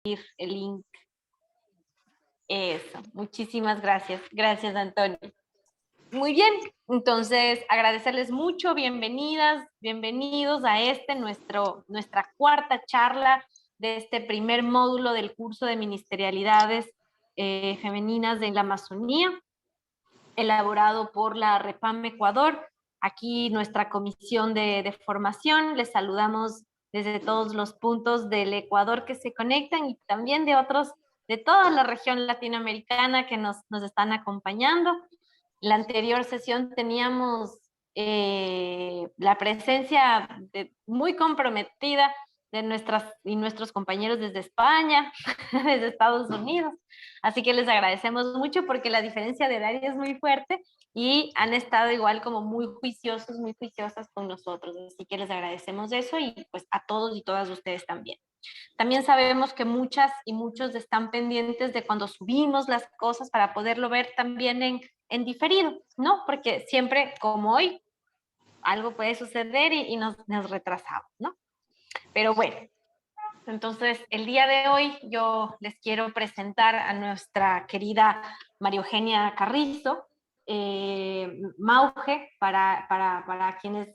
el link. Eso, muchísimas gracias. Gracias, Antonio. Muy bien, entonces agradecerles mucho, bienvenidas, bienvenidos a nuestra cuarta charla de este primer módulo del curso de Ministerialidades Femeninas en la Amazonía, elaborado por la REPAM Ecuador. Aquí nuestra comisión de formación, les saludamos desde todos los puntos del Ecuador que se conectan y también de otros, de toda la región latinoamericana que nos están acompañando. La anterior sesión teníamos la presencia muy comprometida de nuestros compañeros desde España, desde Estados Unidos. Así que les agradecemos mucho porque la diferencia de edad es muy fuerte y han estado igual como muy juiciosos, muy juiciosas con nosotros. Así que les agradecemos eso y pues a todos y todas ustedes también. También sabemos que muchas y muchos están pendientes de cuando subimos las cosas para poderlo ver también en diferido, ¿no? Porque siempre, como hoy, algo puede suceder y nos retrasamos, ¿no? Pero bueno, entonces el día de hoy yo les quiero presentar a nuestra querida María Eugenia Carrizo, Mauge, para quienes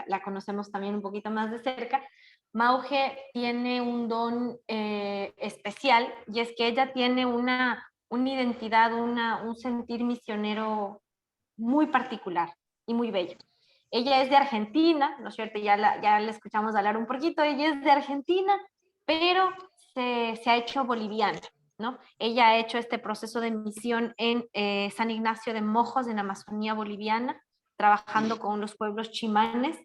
la conocemos también un poquito más de cerca. Mauge tiene un don especial y es que ella tiene una identidad, un sentir misionero muy particular y muy bello. Ella es de Argentina, ¿no es cierto? Ya la escuchamos hablar un poquito, ella es de Argentina, pero se ha hecho boliviana, ¿no? Ella ha hecho este proceso de misión en San Ignacio de Mojos, en Amazonía boliviana, trabajando con los pueblos chimanes,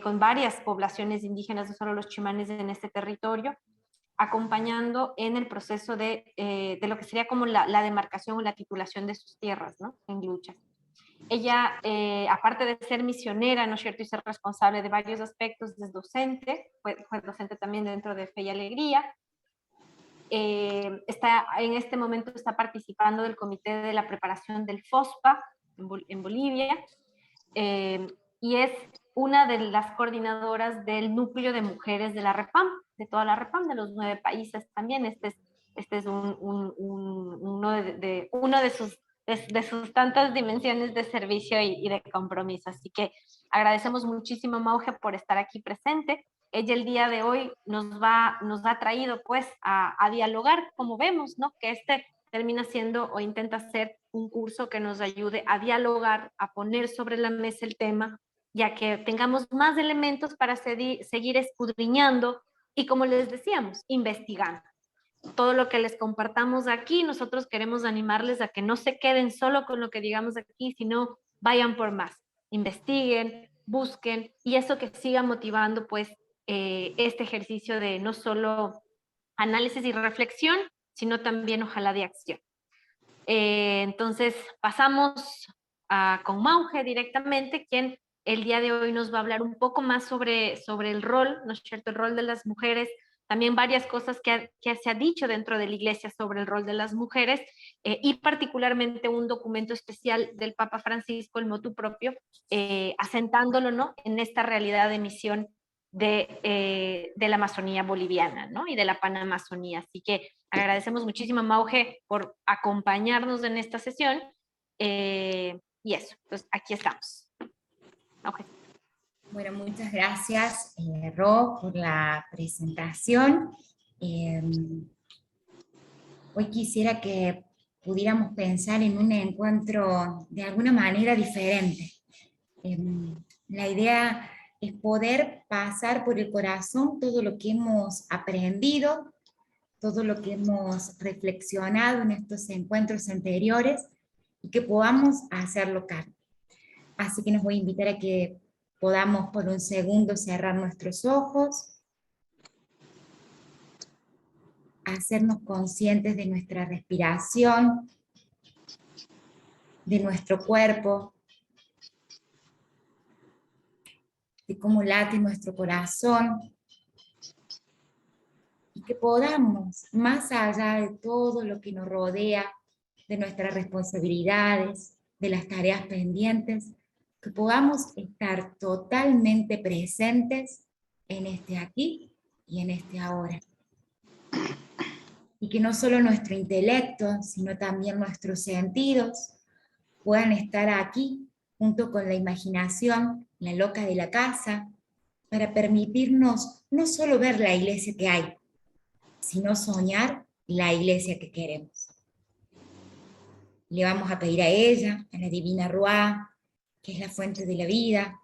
con varias poblaciones indígenas, no solo los chimanes en este territorio, acompañando en el proceso de lo que sería como la demarcación o la titulación de sus tierras, ¿no? En luchas. Ella, aparte de ser misionera, ¿no es cierto?, y ser responsable de varios aspectos, es docente, fue docente también dentro de Fe y Alegría. En este momento está participando del comité de la preparación del FOSPA en Bolivia, y es una de las coordinadoras del núcleo de mujeres de la REPAM, de toda la REPAM, de los 9 países también. Este es uno de sus tantas dimensiones de servicio y de compromiso. Así que agradecemos muchísimo a Mauge por estar aquí presente. Ella el día de hoy nos ha traído pues a dialogar, como vemos, ¿no? Que termina siendo o intenta ser un curso que nos ayude a dialogar, a poner sobre la mesa el tema, ya que tengamos más elementos para seguir escudriñando y, como les decíamos, investigando. Todo lo que les compartamos aquí, nosotros queremos animarles a que no se queden solo con lo que digamos aquí, sino vayan por más, investiguen, busquen, y eso que siga motivando pues este ejercicio de no solo análisis y reflexión, sino también ojalá de acción. Entonces pasamos con Mauge directamente, quien el día de hoy nos va a hablar un poco más sobre el rol, ¿no es cierto?, el rol de las mujeres, también varias cosas que se ha dicho dentro de la Iglesia sobre el rol de las mujeres, y particularmente un documento especial del Papa Francisco, el Motu Propio, asentándolo, ¿no?, en esta realidad de misión de la Amazonía boliviana, ¿no?, y de la Panamazonía. Así que agradecemos muchísimo a Mauge por acompañarnos en esta sesión, y eso, pues aquí estamos. Mauge. Bueno, muchas gracias, Ro, por la presentación. Hoy quisiera que pudiéramos pensar en un encuentro de alguna manera diferente. La idea es poder pasar por el corazón todo lo que hemos aprendido, todo lo que hemos reflexionado en estos encuentros anteriores y que podamos hacerlo carne. Así que nos voy a invitar a que podamos por un segundo cerrar nuestros ojos, hacernos conscientes de nuestra respiración, de nuestro cuerpo, de cómo late nuestro corazón, y que podamos, más allá de todo lo que nos rodea, de nuestras responsabilidades, de las tareas pendientes, que podamos estar totalmente presentes en este aquí y en este ahora. y que no solo nuestro intelecto, sino también nuestros sentidos puedan estar aquí, junto con la imaginación, la loca de la casa, para permitirnos no solo ver la iglesia que hay, sino soñar la iglesia que queremos. Le vamos a pedir a ella, a la divina Ruá, que es la fuente de la vida,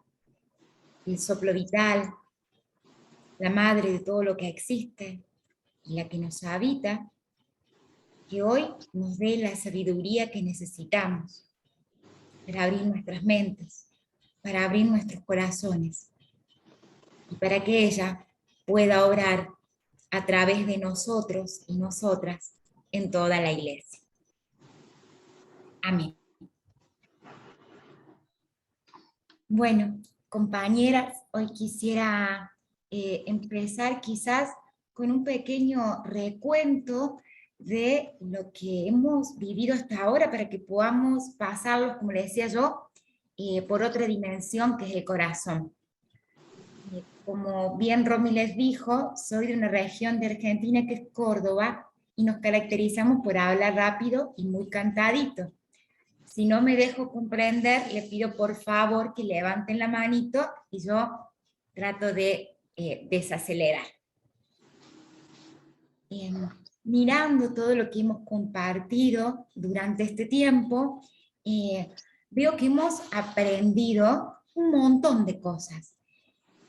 el soplo vital, la madre de todo lo que existe y la que nos habita, que hoy nos dé la sabiduría que necesitamos para abrir nuestras mentes, para abrir nuestros corazones y para que ella pueda obrar a través de nosotros y nosotras en toda la iglesia. Amén. Bueno, compañeras, hoy quisiera empezar quizás con un pequeño recuento de lo que hemos vivido hasta ahora para que podamos pasarlos, como les decía yo, por otra dimensión que es el corazón. Como bien Romy les dijo, soy de una región de Argentina que es Córdoba y nos caracterizamos por hablar rápido y muy cantadito. Si no me dejo comprender, le pido por favor que levanten la manito y yo trato de desacelerar. Mirando todo lo que hemos compartido durante este tiempo, veo que hemos aprendido un montón de cosas.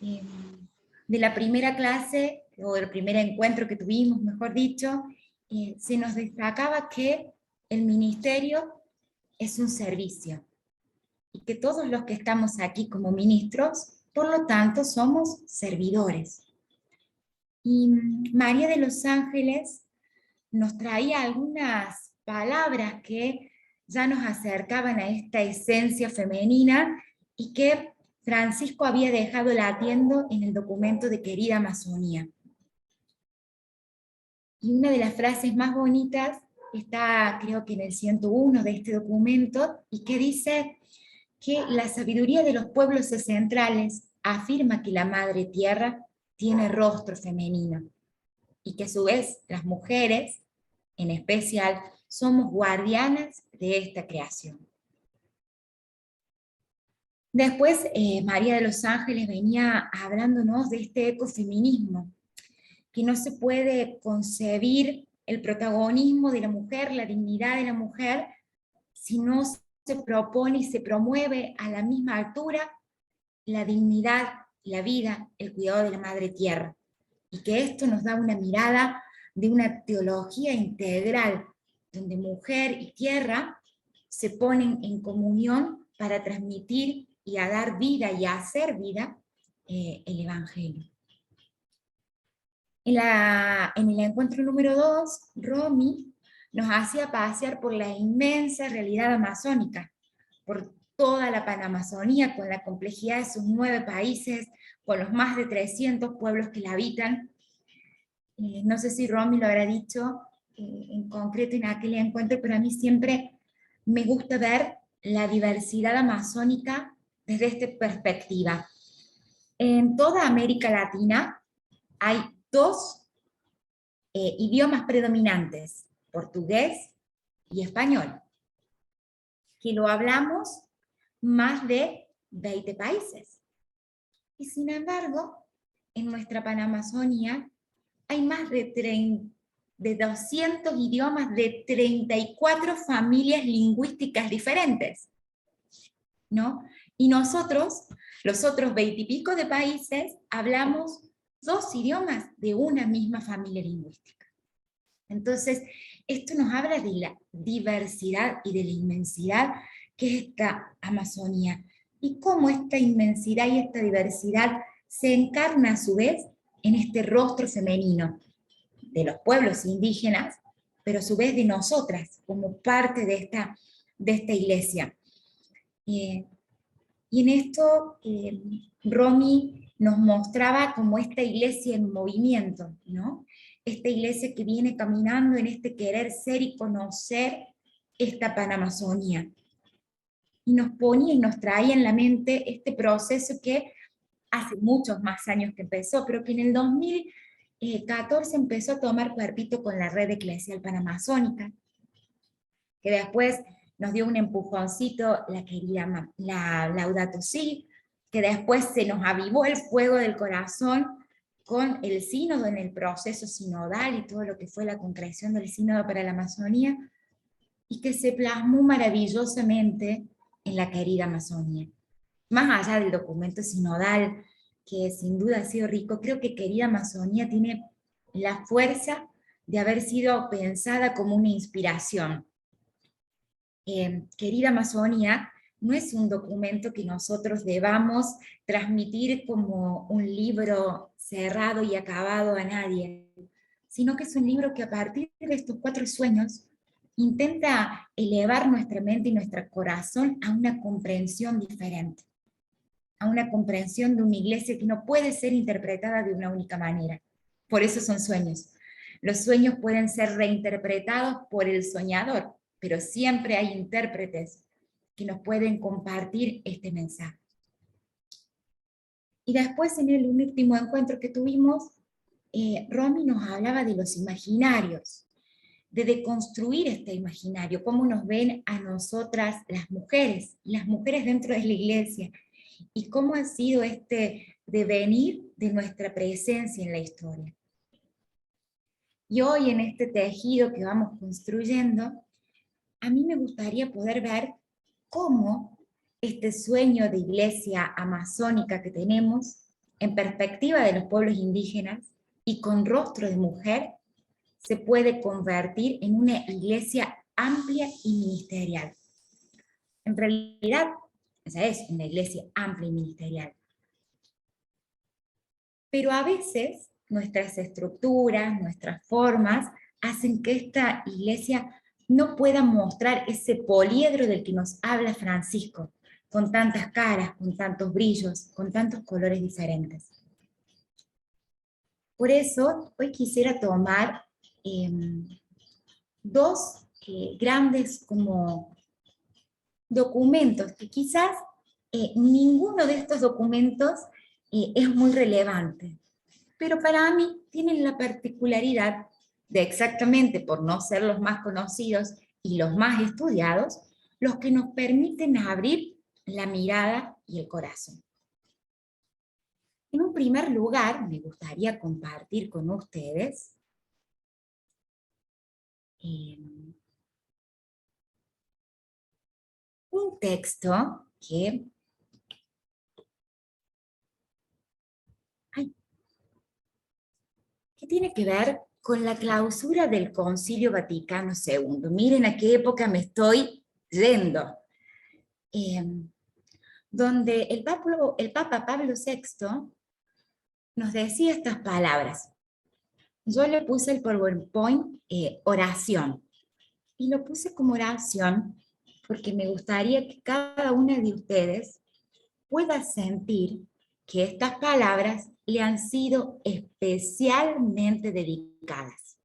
De la primera clase, o del primer encuentro que tuvimos, mejor dicho, se nos destacaba que el ministerio es un servicio, y que todos los que estamos aquí como ministros, por lo tanto, somos servidores. Y María de los Ángeles nos traía algunas palabras que ya nos acercaban a esta esencia femenina y que Francisco había dejado latiendo en el documento de Querida Amazonía. Y una de las frases más bonitas está, creo que en el 101 de este documento, y que dice que la sabiduría de los pueblos centrales afirma que la Madre Tierra tiene rostro femenino, y que a su vez las mujeres, en especial, somos guardianas de esta creación. Después, María de los Ángeles venía hablándonos de este ecofeminismo, que no se puede concebir el protagonismo de la mujer, la dignidad de la mujer, si no se propone y se promueve a la misma altura la dignidad, la vida, el cuidado de la Madre Tierra. Y que esto nos da una mirada de una teología integral, donde mujer y tierra se ponen en comunión para transmitir y a dar vida y a hacer vida el Evangelio. En el encuentro número 2, Romy nos hacía pasear por la inmensa realidad amazónica, por toda la Panamazonía, con la complejidad de sus 9 países, con los más de 300 pueblos que la habitan. No sé si Romy lo habrá dicho en concreto en aquel encuentro, pero a mí siempre me gusta ver la diversidad amazónica desde esta perspectiva. En toda América Latina hay 2 idiomas predominantes, portugués y español, que lo hablamos más de 20 países. Y sin embargo, en nuestra Panamazonía hay más de 200 idiomas de 34 familias lingüísticas diferentes, ¿no? Y nosotros, los otros 20 y pico de países, hablamos 2 idiomas de una misma familia lingüística. Entonces, esto nos habla de la diversidad y de la inmensidad que es esta Amazonía, y cómo esta inmensidad y esta diversidad se encarna a su vez en este rostro femenino de los pueblos indígenas, pero a su vez de nosotras, como parte de esta iglesia. Y en esto Romy nos mostraba como esta iglesia en movimiento, ¿no? Esta iglesia que viene caminando en este querer ser y conocer esta Panamazonía. Y nos ponía y nos traía en la mente este proceso que hace muchos más años que empezó, pero que en el 2000 XIV empezó a tomar cuerpito con la red eclesial panamazónica, que después nos dio un empujoncito la querida la Laudato Si, que después se nos avivó el fuego del corazón con el sínodo en el proceso sinodal y todo lo que fue la concreción del sínodo para la Amazonía, y que se plasmó maravillosamente en la querida Amazonía. Más allá del documento sinodal, que sin duda ha sido rico, creo que querida Amazonía tiene la fuerza de haber sido pensada como una inspiración. Querida Amazonía no es un documento que nosotros debamos transmitir como un libro cerrado y acabado a nadie, sino que es un libro que a partir de estos 4 sueños intenta elevar nuestra mente y nuestro corazón a una comprensión diferente, a una comprensión de una iglesia que no puede ser interpretada de una única manera. Por eso son sueños. Los sueños pueden ser reinterpretados por el soñador, pero siempre hay intérpretes que nos pueden compartir este mensaje. Y después, en el último encuentro que tuvimos, Romy nos hablaba de los imaginarios, de deconstruir este imaginario, cómo nos ven a nosotras las mujeres dentro de la iglesia, y cómo ha sido este devenir de nuestra presencia en la historia. Y hoy, en este tejido que vamos construyendo, a mí me gustaría poder ver cómo este sueño de iglesia amazónica que tenemos, en perspectiva de los pueblos indígenas y con rostro de mujer, se puede convertir en una iglesia amplia y ministerial. En realidad, esa es una iglesia amplia y ministerial. Pero a veces nuestras estructuras, nuestras formas, hacen que esta iglesia no pueda mostrar ese poliedro del que nos habla Francisco, con tantas caras, con tantos brillos, con tantos colores diferentes. Por eso, hoy quisiera tomar dos grandes como documentos, que quizás ninguno de estos documentos es muy relevante, pero para mí tienen la particularidad de, exactamente por no ser los más conocidos y los más estudiados, los que nos permiten abrir la mirada y el corazón. En un primer lugar, me gustaría compartir con ustedes un texto que tiene que ver con la clausura del Concilio Vaticano II. Miren a qué época me estoy yendo. Donde el Papa Pablo VI nos decía estas palabras. Yo le puse el PowerPoint oración, y lo puse como oración porque me gustaría que cada una de ustedes pueda sentir que estas palabras le han sido especialmente dedicadas.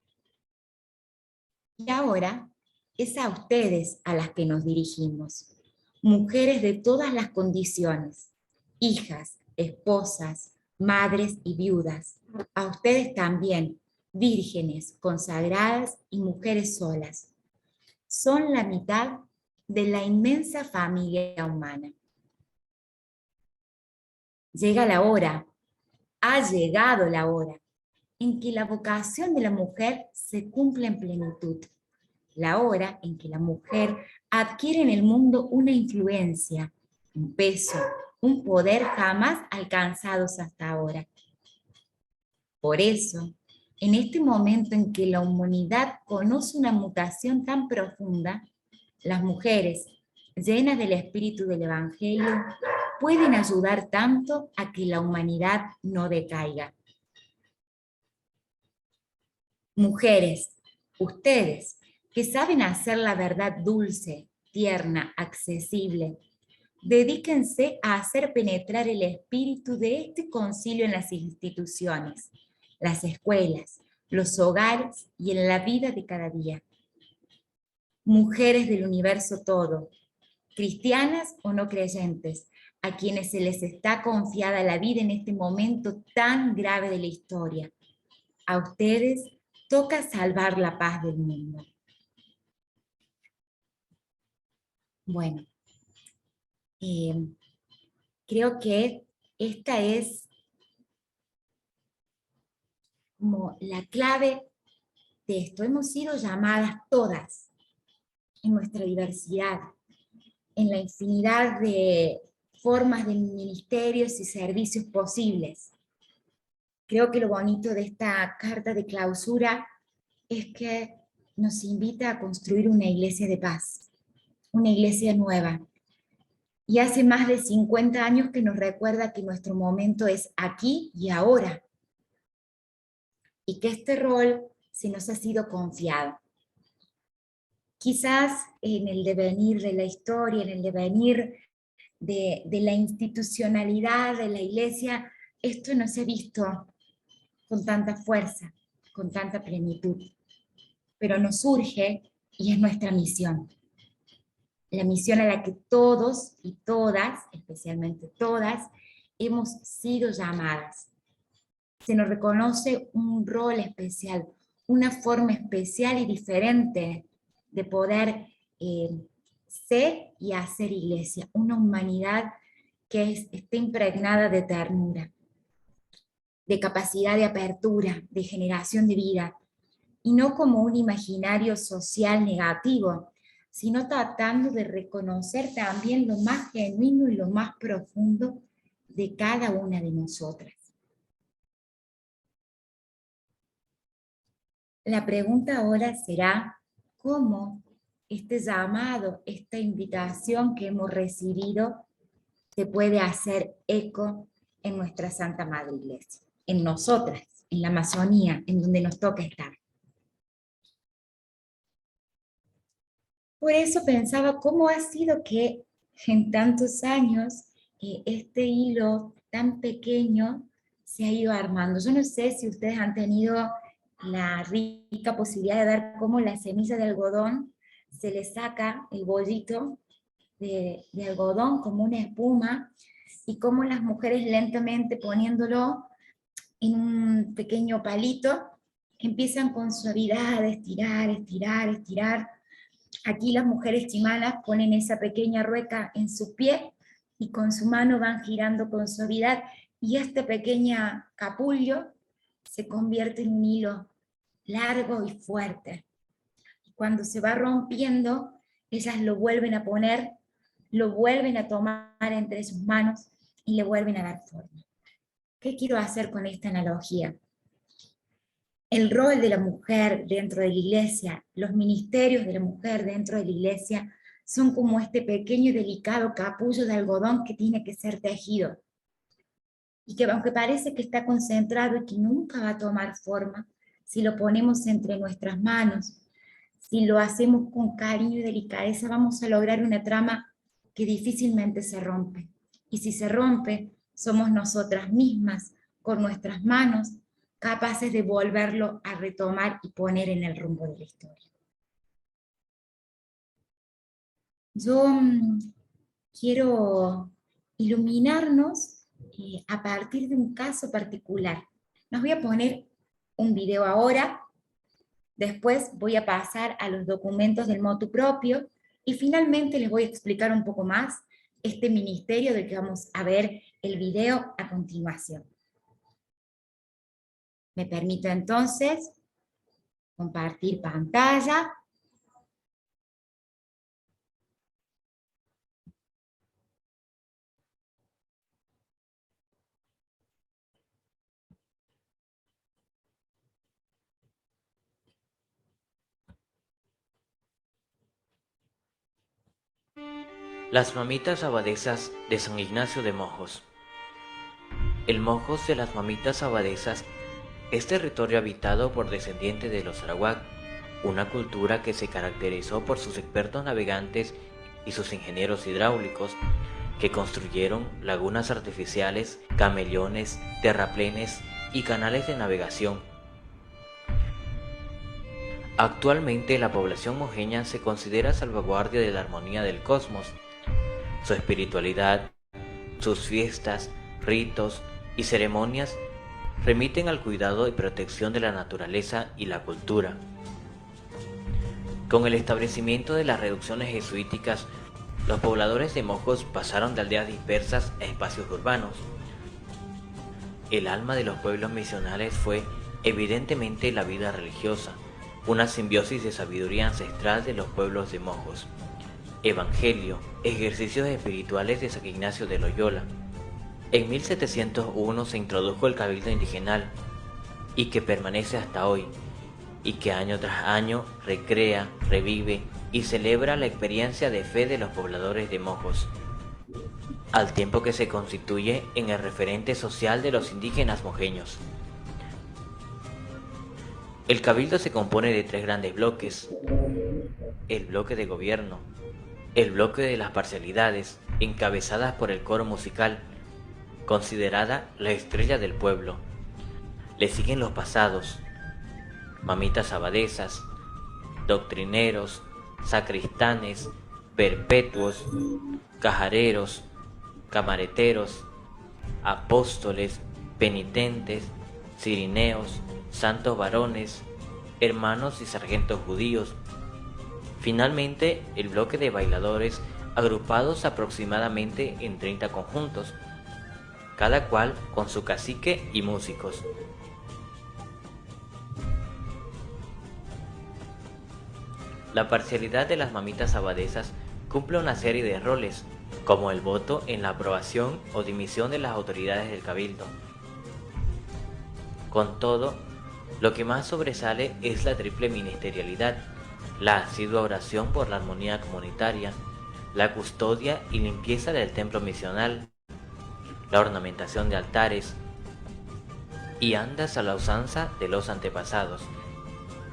Y ahora es a ustedes a las que nos dirigimos, mujeres de todas las condiciones, hijas, esposas, madres y viudas, a ustedes también, vírgenes, consagradas y mujeres solas. Son la mitad de la inmensa familia humana. Llega la hora, ha llegado la hora, en que la vocación de la mujer se cumple en plenitud. La hora en que la mujer adquiere en el mundo una influencia, un peso, un poder jamás alcanzados hasta ahora. Por eso, en este momento en que la humanidad conoce una mutación tan profunda, las mujeres, llenas del espíritu del Evangelio, pueden ayudar tanto a que la humanidad no decaiga. Mujeres, ustedes, que saben hacer la verdad dulce, tierna, accesible, dedíquense a hacer penetrar el espíritu de este concilio en las instituciones, las escuelas, los hogares y en la vida de cada día. Mujeres del universo todo, cristianas o no creyentes, a quienes se les está confiada la vida en este momento tan grave de la historia. a ustedes toca salvar la paz del mundo. Bueno, creo que esta es como la clave de esto. Hemos sido llamadas todas en nuestra diversidad, en la infinidad de formas de ministerios y servicios posibles. Creo que lo bonito de esta carta de clausura es que nos invita a construir una iglesia de paz, una iglesia nueva. Y hace más de 50 años que nos recuerda que nuestro momento es aquí y ahora, y que este rol se nos ha sido confiado. Quizás en el devenir de la historia, en el devenir de la institucionalidad de la iglesia, esto no se ha visto con tanta fuerza, con tanta plenitud. Pero nos surge y es nuestra misión. La misión a la que todos y todas, especialmente todas, hemos sido llamadas. Se nos reconoce un rol especial, una forma especial y diferente de poder ser y hacer iglesia, una humanidad que esté impregnada de ternura, de capacidad de apertura, de generación de vida, y no como un imaginario social negativo, sino tratando de reconocer también lo más genuino y lo más profundo de cada una de nosotras. La pregunta ahora será, ¿cómo este llamado, esta invitación que hemos recibido, se puede hacer eco en nuestra Santa Madre Iglesia, en nosotras, en la Amazonía, en donde nos toca estar? Por eso pensaba cómo ha sido que en tantos años este hilo tan pequeño se ha ido armando. Yo no sé si ustedes han tenido la rica posibilidad de ver cómo la semilla de algodón se le saca el bollito de algodón como una espuma, y cómo las mujeres lentamente poniéndolo en un pequeño palito empiezan con suavidad a estirar, estirar, estirar. Aquí las mujeres chimanas ponen esa pequeña rueca en su pie y con su mano van girando con suavidad, y este pequeño capullo se convierte en un hilo largo y fuerte. Y cuando se va rompiendo, ellas lo vuelven a poner, lo vuelven a tomar entre sus manos y le vuelven a dar forma. ¿Qué quiero hacer con esta analogía? El rol de la mujer dentro de la iglesia, los ministerios de la mujer dentro de la iglesia, son como este pequeño y delicado capullo de algodón que tiene que ser tejido. Y que aunque parece que está concentrado y que nunca va a tomar forma, si lo ponemos entre nuestras manos, si lo hacemos con cariño y delicadeza, vamos a lograr una trama que difícilmente se rompe. Y si se rompe, somos nosotras mismas, con nuestras manos, capaces de volverlo a retomar y poner en el rumbo de la historia. Yo quiero iluminarnos a partir de un caso particular. Nos voy a poner un video ahora, después voy a pasar a los documentos del motu propio, y finalmente les voy a explicar un poco más este ministerio del que vamos a ver el video a continuación. Me permito entonces compartir pantalla. Las mamitas abadesas de San Ignacio de Mojos. El Mojos de las mamitas abadesas es territorio habitado por descendientes de los arawak, una cultura que se caracterizó por sus expertos navegantes y sus ingenieros hidráulicos, que construyeron lagunas artificiales, camellones, terraplenes y canales de navegación. Actualmente la población mojeña se considera salvaguardia de la armonía del cosmos. Su espiritualidad, sus fiestas, ritos y ceremonias remiten al cuidado y protección de la naturaleza y la cultura. Con el establecimiento de las reducciones jesuíticas, los pobladores de Mojos pasaron de aldeas dispersas a espacios urbanos. El alma de los pueblos misionales fue, evidentemente, la vida religiosa, una simbiosis de sabiduría ancestral de los pueblos de Mojos. Evangelio, ejercicios espirituales de San Ignacio de Loyola. En 1701 se introdujo el cabildo indigenal, y que permanece hasta hoy, y que año tras año recrea, revive y celebra la experiencia de fe de los pobladores de Mojos, al tiempo que se constituye en el referente social de los indígenas mojeños. El cabildo se compone de 3 grandes bloques: el bloque de gobierno, el bloque de las parcialidades, encabezadas por el coro musical, considerada la estrella del pueblo. Le siguen los pasados: mamitas abadesas, doctrineros, sacristanes, perpetuos, cajareros, camareteros, apóstoles, penitentes, cirineos, santos varones, hermanos y sargentos judíos. Finalmente, el bloque de bailadores, agrupados aproximadamente en 30 conjuntos, cada cual con su cacique y músicos. La parcialidad de las mamitas abadesas cumple una serie de roles, como el voto en la aprobación o dimisión de las autoridades del cabildo. Con todo, lo que más sobresale es la triple ministerialidad: la asidua oración por la armonía comunitaria, la custodia y limpieza del templo misional, la ornamentación de altares y andas a la usanza de los antepasados,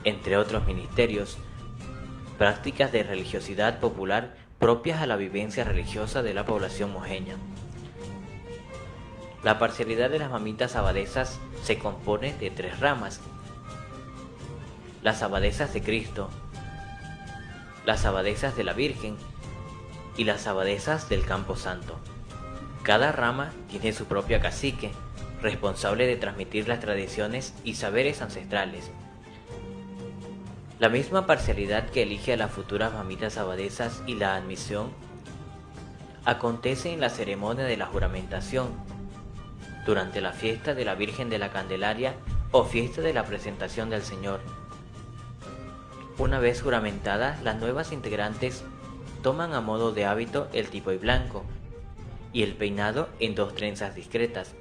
entre otros ministerios, prácticas de religiosidad popular propias a la vivencia religiosa de la población mojeña. La parcialidad de las mamitas abadesas se compone de 3 ramas: las abadesas de Cristo, las abadesas de la Virgen y las abadesas del Campo Santo. Cada rama tiene su propio cacique, responsable de transmitir las tradiciones y saberes ancestrales. La misma parcialidad que elige a las futuras mamitas abadesas y la admisión acontece en la ceremonia de la juramentación, durante la fiesta de la Virgen de la Candelaria o fiesta de la presentación del Señor. Una vez juramentadas, las nuevas integrantes toman a modo de hábito el tipoy blanco y el peinado en 2 trenzas discretas.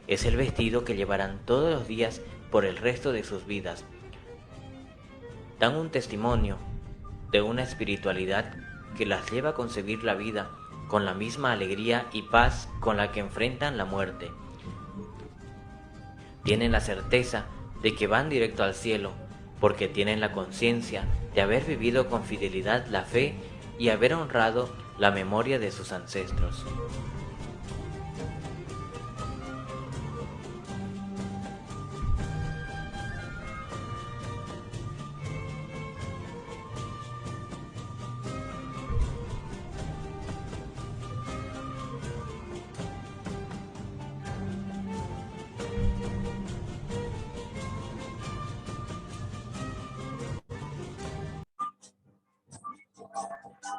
Es el vestido que llevarán todos los días por el resto de sus vidas. Dan un testimonio de una espiritualidad que las lleva a concebir la vida con la misma alegría y paz con la que enfrentan la muerte. Tienen la certeza de que van directo al cielo, porque tienen la conciencia de haber vivido con fidelidad la fe y haber honrado la memoria de sus ancestros.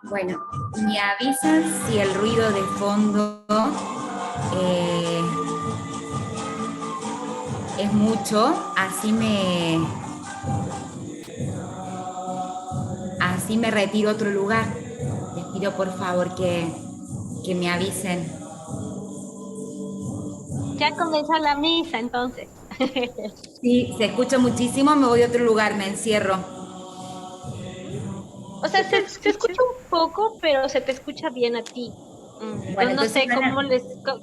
Bueno, me avisan si el ruido de fondo es mucho, así me retiro a otro lugar. Les pido por favor que me avisen. Ya comenzó la misa, entonces. Sí, se escucha muchísimo, me voy a otro lugar, me encierro. O sea, se escucha un poco, pero se te escucha bien a ti. Bueno, No entonces sé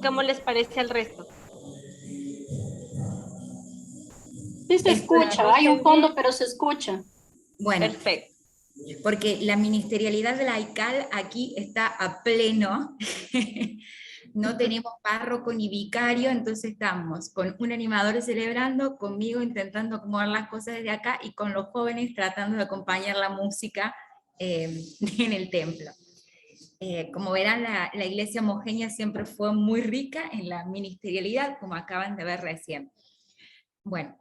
cómo les parece al resto. Sí se escucha, hay un fondo, pero se escucha. Bueno, Perfecto. porque la ministerialidad laical aquí está a pleno. No tenemos párroco ni vicario, entonces estamos con un animador celebrando, conmigo intentando acomodar las cosas desde acá y con los jóvenes tratando de acompañar la música en el templo. Como verán, la iglesia homogénea siempre fue muy rica en la ministerialidad, como acaban de ver recién. Bueno,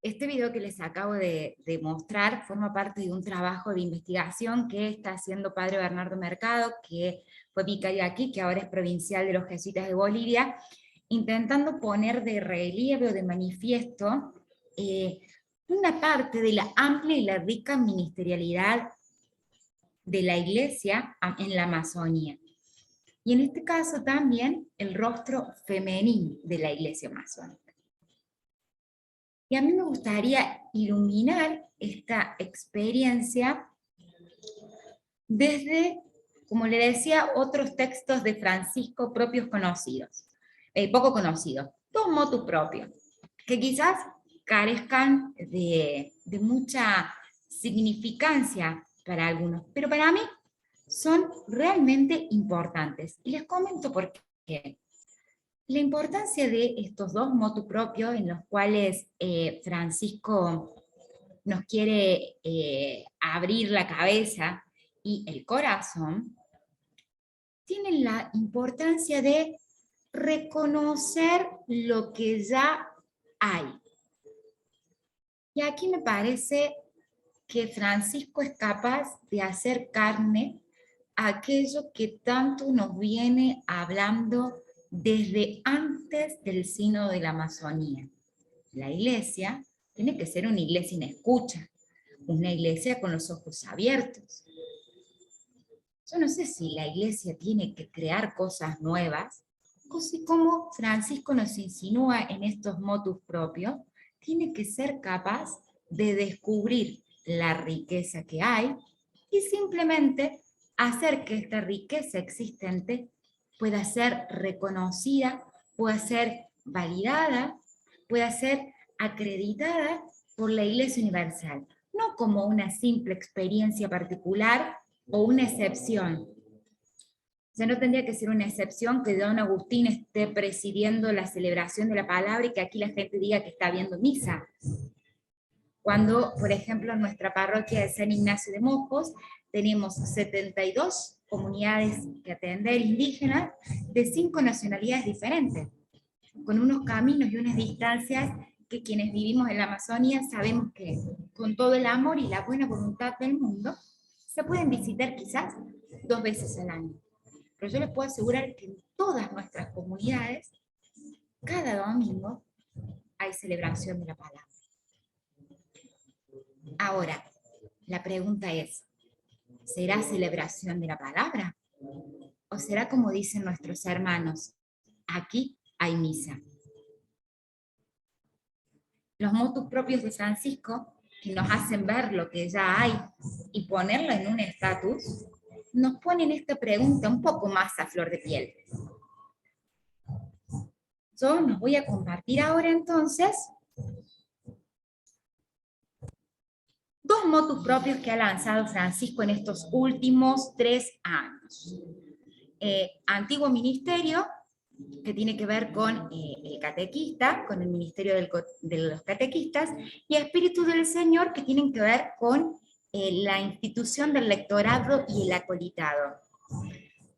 este video que les acabo de mostrar forma parte de un trabajo de investigación que está haciendo Padre Bernardo Mercado, que fue vicario aquí, que ahora es provincial de los jesuitas de Bolivia, intentando poner de relieve o de manifiesto una parte de la amplia y la rica ministerialidad de la iglesia en la Amazonía. Y en este caso también el rostro femenino de la iglesia masónica. Y a mí me gustaría iluminar esta experiencia desde, como le decía, otros textos de Francisco propios conocidos, poco conocidos, dos motus propios, que quizás carezcan de mucha significancia para algunos, pero para mí son realmente importantes. Y les comento por qué. La importancia de estos dos motus propios en los cuales Francisco nos quiere abrir la cabeza y el corazón, tienen la importancia de reconocer lo que ya hay. Y aquí me parece que Francisco es capaz de hacer carne aquello que tanto nos viene hablando desde antes del Sínodo de la Amazonía. La iglesia tiene que ser una iglesia en escucha, una iglesia con los ojos abiertos. Yo no sé si la iglesia tiene que crear cosas nuevas, o si, como Francisco nos insinúa en estos motus propios, tiene que ser capaz de descubrir la riqueza que hay y simplemente hacer que esta riqueza existente pueda ser reconocida, pueda ser validada, pueda ser acreditada por la Iglesia Universal, no como una simple experiencia particular o una excepción. Ya no tendría que ser una excepción que don Agustín esté presidiendo la celebración de la palabra y que aquí la gente diga que está viendo misa. Cuando, por ejemplo, en nuestra parroquia de San Ignacio de Mojos tenemos 72 comunidades que atender indígenas de 5 nacionalidades diferentes, con unos caminos y unas distancias que quienes vivimos en la Amazonía sabemos que con todo el amor y la buena voluntad del mundo se pueden visitar quizás 2 veces al año. Pero yo les puedo asegurar que en todas nuestras comunidades, cada domingo, hay celebración de la palabra. Ahora, la pregunta es, ¿será celebración de la palabra? ¿O será como dicen nuestros hermanos, aquí hay misa? Los motus propios de Francisco, que nos hacen ver lo que ya hay y ponerlo en un estatus, nos ponen esta pregunta un poco más a flor de piel. Yo nos voy a compartir ahora entonces dos motus propios que ha lanzado Francisco en estos últimos 3 años. Antiguo ministerio, que tiene que ver con el catequista, con el ministerio de los catequistas, y Espíritu del Señor, que tienen que ver con la institución del lectorado y el acolitado.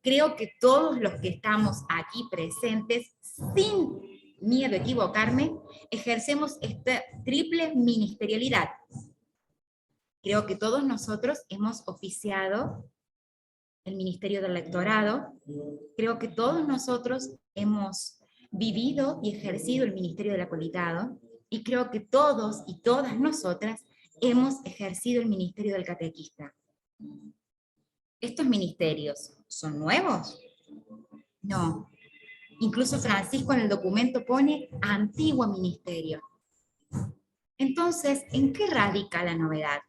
Creo que todos los que estamos aquí presentes, sin miedo a equivocarme, ejercemos esta triple ministerialidad. Creo que todos nosotros hemos oficiado el ministerio del lectorado. Creo que todos nosotros hemos vivido y ejercido el ministerio del acolitado. Y creo que todos y todas nosotras hemos ejercido el ministerio del catequista. ¿Estos ministerios son nuevos? No. Incluso Francisco en el documento pone antiguo ministerio. Entonces, ¿en qué radica la novedad?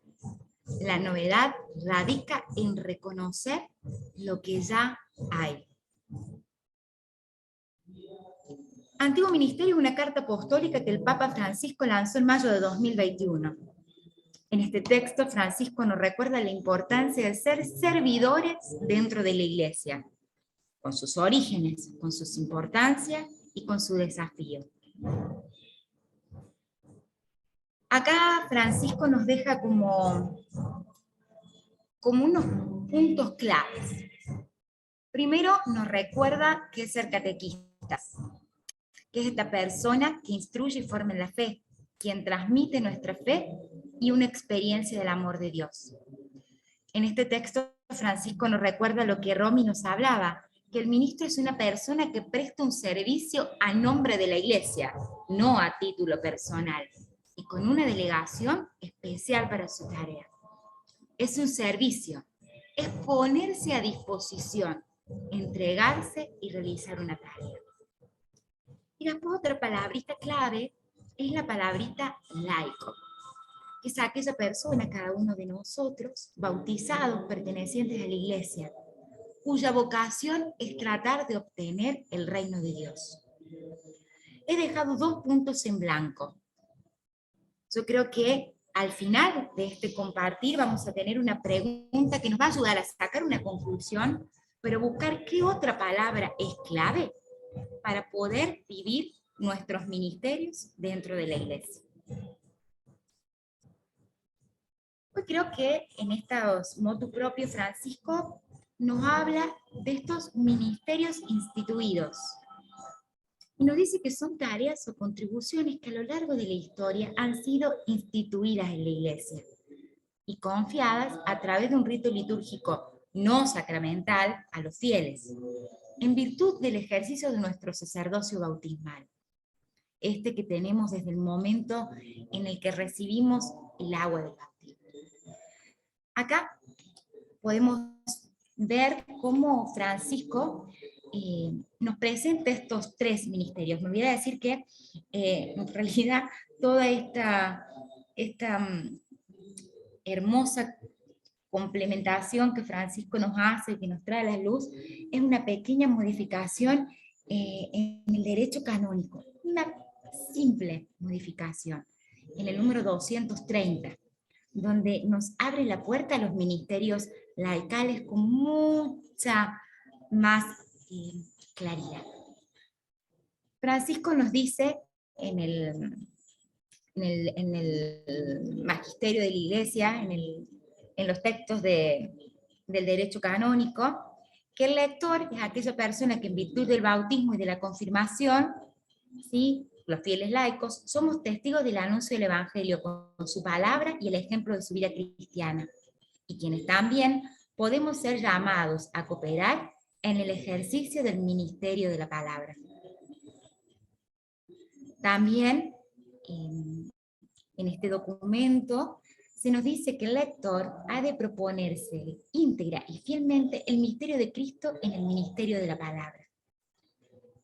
La novedad radica en reconocer lo que ya hay. Antiguo Ministerio es una carta apostólica que el Papa Francisco lanzó en mayo de 2021. En este texto, Francisco nos recuerda la importancia de ser servidores dentro de la Iglesia, con sus orígenes, con sus importancias y con su desafío. Acá Francisco nos deja como unos puntos claves. Primero nos recuerda qué es ser catequistas, que es esta persona que instruye y forma en la fe, quien transmite nuestra fe y una experiencia del amor de Dios. En este texto, Francisco nos recuerda lo que Romy nos hablaba, que el ministro es una persona que presta un servicio a nombre de la Iglesia, no a título personal, y con una delegación especial para su tarea. Es un servicio, es ponerse a disposición, entregarse y realizar una tarea. Y después otra palabrita clave es la palabrita laico, que es aquella persona, cada uno de nosotros, bautizados, pertenecientes a la Iglesia, cuya vocación es tratar de obtener el reino de Dios. He dejado 2 puntos en blanco. Yo creo que al final de este compartir vamos a tener una pregunta que nos va a ayudar a sacar una conclusión, pero buscar qué otra palabra es clave para poder vivir nuestros ministerios dentro de la Iglesia. Hoy creo que en estos motu propio Francisco nos habla de estos ministerios instituidos. Y nos dice que son tareas o contribuciones que a lo largo de la historia han sido instituidas en la Iglesia y confiadas a través de un rito litúrgico no sacramental a los fieles, en virtud del ejercicio de nuestro sacerdocio bautismal. Este que tenemos desde el momento en el que recibimos el agua del bautismo. Acá podemos ver cómo Francisco nos presenta estos 3 ministerios. Me olvidé decir que en realidad toda esta hermosa complementación que Francisco nos hace, que nos trae a la luz, es una pequeña modificación en el derecho canónico, una simple modificación, en el número 230, donde nos abre la puerta a los ministerios laicales con mucha más claridad. Francisco nos dice en el magisterio de la Iglesia, en los textos del derecho canónico, que el lector es aquella persona que en virtud del bautismo y de la confirmación, ¿sí?, los fieles laicos, somos testigos del anuncio del Evangelio con su palabra y el ejemplo de su vida cristiana, y quienes también podemos ser llamados a cooperar en el ejercicio del ministerio de la palabra. También en este documento se nos dice que el lector ha de proponerse íntegra y fielmente el misterio de Cristo en el ministerio de la palabra,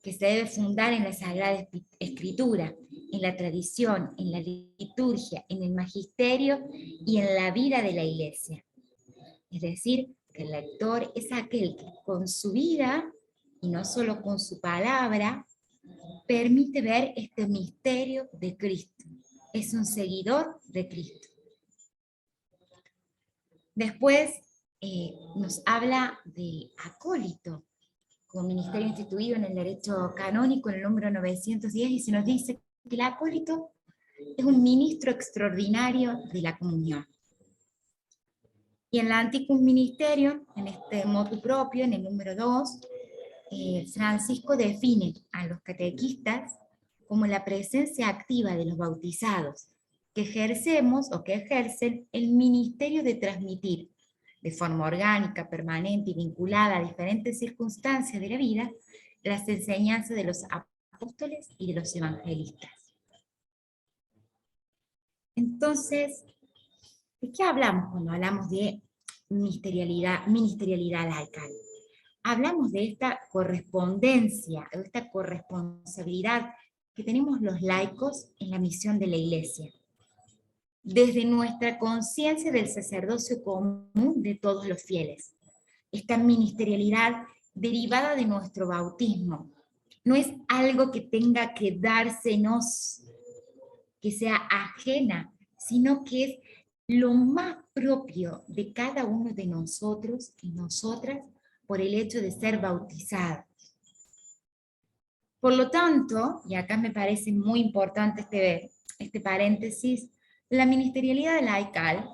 que se debe fundar en la Sagrada Escritura, en la tradición, en la liturgia, en el magisterio y en la vida de la Iglesia. Es decir, que el lector es aquel que con su vida, y no solo con su palabra, permite ver este misterio de Cristo. Es un seguidor de Cristo. Después nos habla de acólito, como ministerio instituido en el derecho canónico, en el número 910, y se nos dice que el acólito es un ministro extraordinario de la comunión. Y en el Anticum Ministerium, en este motu propio, en el número 2, Francisco define a los catequistas como la presencia activa de los bautizados, que ejercemos o que ejercen el ministerio de transmitir de forma orgánica, permanente y vinculada a diferentes circunstancias de la vida, las enseñanzas de los apóstoles y de los evangelistas. Entonces, ¿de qué hablamos cuando hablamos de ministerialidad laical? Hablamos de esta correspondencia, de esta corresponsabilidad que tenemos los laicos en la misión de la Iglesia, desde nuestra conciencia del sacerdocio común de todos los fieles. Esta ministerialidad derivada de nuestro bautismo no es algo que tenga que dársenos, que sea ajena, sino que es lo más propio de cada uno de nosotros y nosotras por el hecho de ser bautizados. Por lo tanto, y acá me parece muy importante este paréntesis, la ministerialidad laical,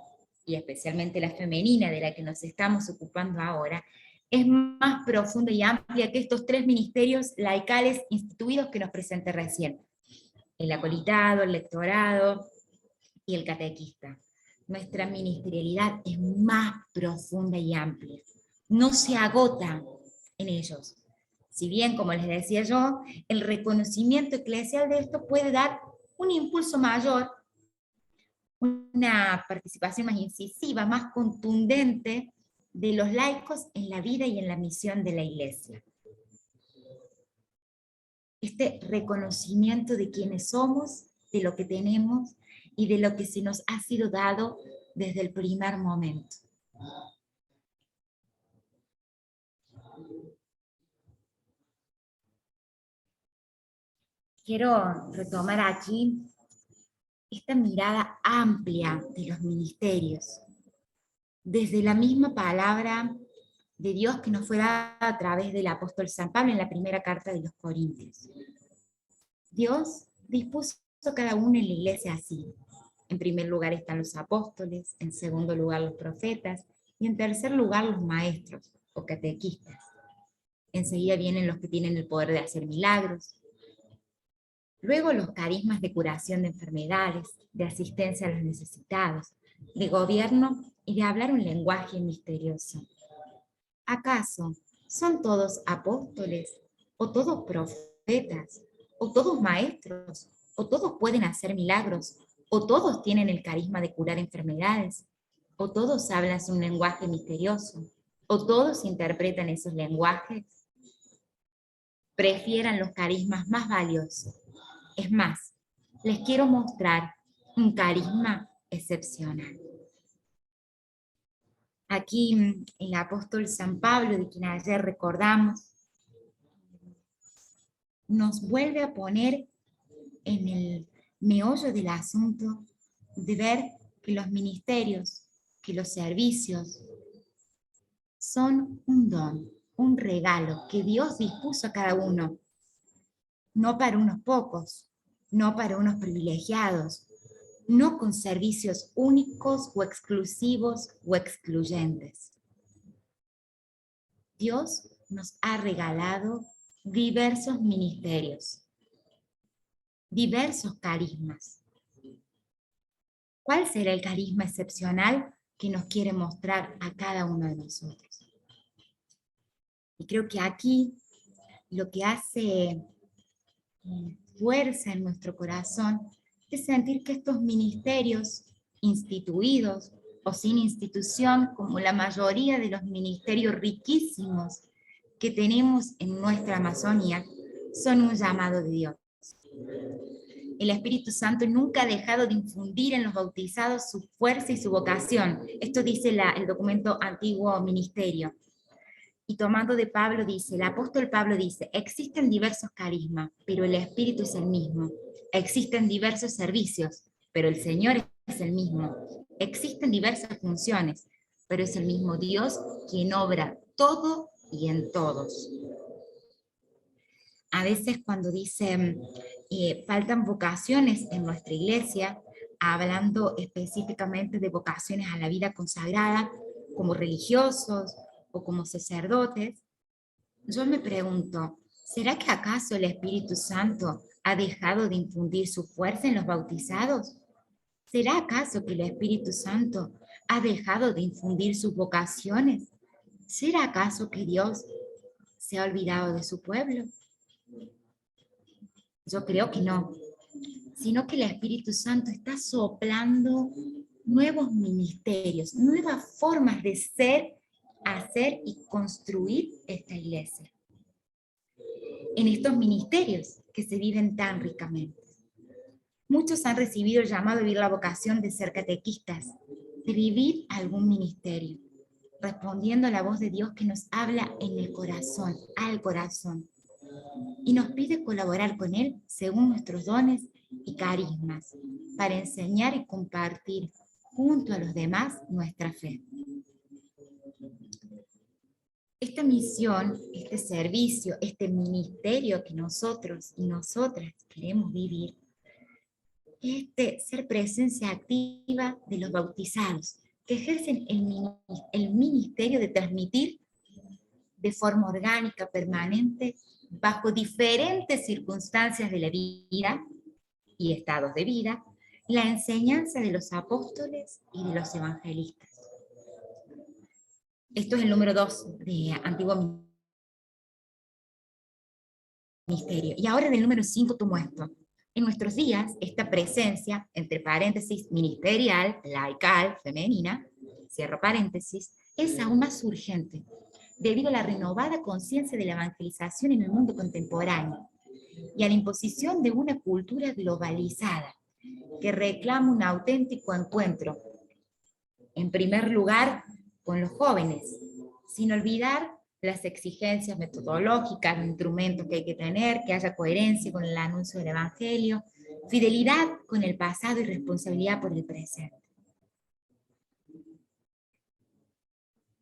y especialmente la femenina de la que nos estamos ocupando ahora, es más profunda y amplia que estos 3 ministerios laicales instituidos que nos presenté recién: el acolitado, el lectorado y el catequista. Nuestra ministerialidad es más profunda y amplia, no se agota en ellos. Si bien, como les decía yo, el reconocimiento eclesial de esto puede dar un impulso mayor, una participación más incisiva, más contundente de los laicos en la vida y en la misión de la Iglesia. Este reconocimiento de quiénes somos, de lo que tenemos y de lo que se nos ha sido dado desde el primer momento. Quiero retomar aquí esta mirada amplia de los ministerios, desde la misma palabra de Dios que nos fue dada a través del apóstol San Pablo en la primera carta de los Corintios. Dios dispuso a cada uno en la iglesia así. En primer lugar están los apóstoles, en segundo lugar los profetas, y en tercer lugar los maestros o catequistas. Enseguida vienen los que tienen el poder de hacer milagros. Luego los carismas de curación de enfermedades, de asistencia a los necesitados, de gobierno y de hablar un lenguaje misterioso. ¿Acaso son todos apóstoles, o todos profetas, o todos maestros, o todos pueden hacer milagros, o todos tienen el carisma de curar enfermedades, o todos hablan un lenguaje misterioso, o todos interpretan esos lenguajes? Prefieran los carismas más valiosos. Es más, les quiero mostrar un carisma excepcional. Aquí el apóstol San Pablo, de quien ayer recordamos, nos vuelve a poner en el meollo del asunto de ver que los ministerios, que los servicios son un don, un regalo que Dios dispuso a cada uno, no para unos pocos, no para unos privilegiados, no con servicios únicos o exclusivos o excluyentes. Dios nos ha regalado diversos ministerios, diversos carismas. ¿Cuál será el carisma excepcional que nos quiere mostrar a cada uno de nosotros? Y creo que aquí lo que hace fuerza en nuestro corazón es sentir que estos ministerios instituidos o sin institución, como la mayoría de los ministerios riquísimos que tenemos en nuestra Amazonía, son un llamado de Dios. El Espíritu Santo nunca ha dejado de infundir en los bautizados su fuerza y su vocación. Esto dice el documento Antiguo Ministerio. Y tomando de Pablo dice, el apóstol Pablo dice, existen diversos carismas, pero el Espíritu es el mismo. Existen diversos servicios, pero el Señor es el mismo. Existen diversas funciones, pero es el mismo Dios quien obra todo y en todos. A veces cuando dicen faltan vocaciones en nuestra iglesia, hablando específicamente de vocaciones a la vida consagrada, como religiosos o como sacerdotes, yo me pregunto, ¿será que acaso el Espíritu Santo ha dejado de infundir su fuerza en los bautizados? ¿Será acaso que el Espíritu Santo ha dejado de infundir sus vocaciones? ¿Será acaso que Dios se ha olvidado de su pueblo? Yo creo que no, sino que el Espíritu Santo está soplando nuevos ministerios, nuevas formas de ser, hacer y construir esta iglesia. En estos ministerios que se viven tan ricamente. Muchos han recibido el llamado a vivir la vocación de ser catequistas, de vivir algún ministerio, respondiendo a la voz de Dios que nos habla en el corazón, al corazón, y nos pide colaborar con Él según nuestros dones y carismas, para enseñar y compartir junto a los demás nuestra fe. Esta misión, este servicio, este ministerio que nosotros y nosotras queremos vivir, es ser presencia activa de los bautizados, que ejercen el ministerio de transmitir de forma orgánica, permanente, bajo diferentes circunstancias de la vida y estados de vida, la enseñanza de los apóstoles y de los evangelistas. Esto es el número 2 de Antiguo Ministerio. Y ahora en el número 5 tomo esto. En nuestros días, esta presencia, entre paréntesis, ministerial, laical, femenina, cierro paréntesis, es aún más urgente, debido a la renovada conciencia de la evangelización en el mundo contemporáneo y a la imposición de una cultura globalizada que reclama un auténtico encuentro, en primer lugar, con los jóvenes, sin olvidar las exigencias metodológicas, los instrumentos que hay que tener, que haya coherencia con el anuncio del Evangelio, fidelidad con el pasado y responsabilidad por el presente.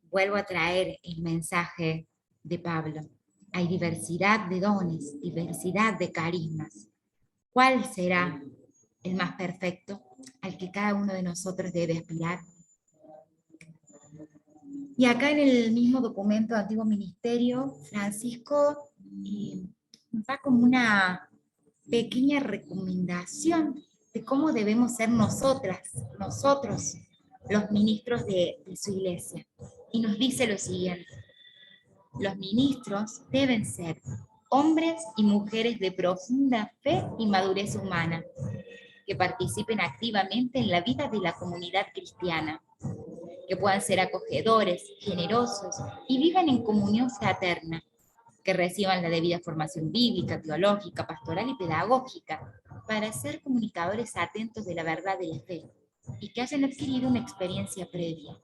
Vuelvo a traer el mensaje de Pablo. Hay diversidad de dones, diversidad de carismas. ¿Cuál será el más perfecto al que cada uno de nosotros debe aspirar? Y acá en el mismo documento de Antiguo Ministerio, Francisco nos da como una pequeña recomendación de cómo debemos ser nosotros, los ministros de su iglesia. Y nos dice lo siguiente: los ministros deben ser hombres y mujeres de profunda fe y madurez humana, que participen activamente en la vida de la comunidad cristiana, que puedan ser acogedores, generosos y vivan en comunión fraterna, que reciban la debida formación bíblica, teológica, pastoral y pedagógica, para ser comunicadores atentos de la verdad de la fe, y que hayan adquirido una experiencia previa.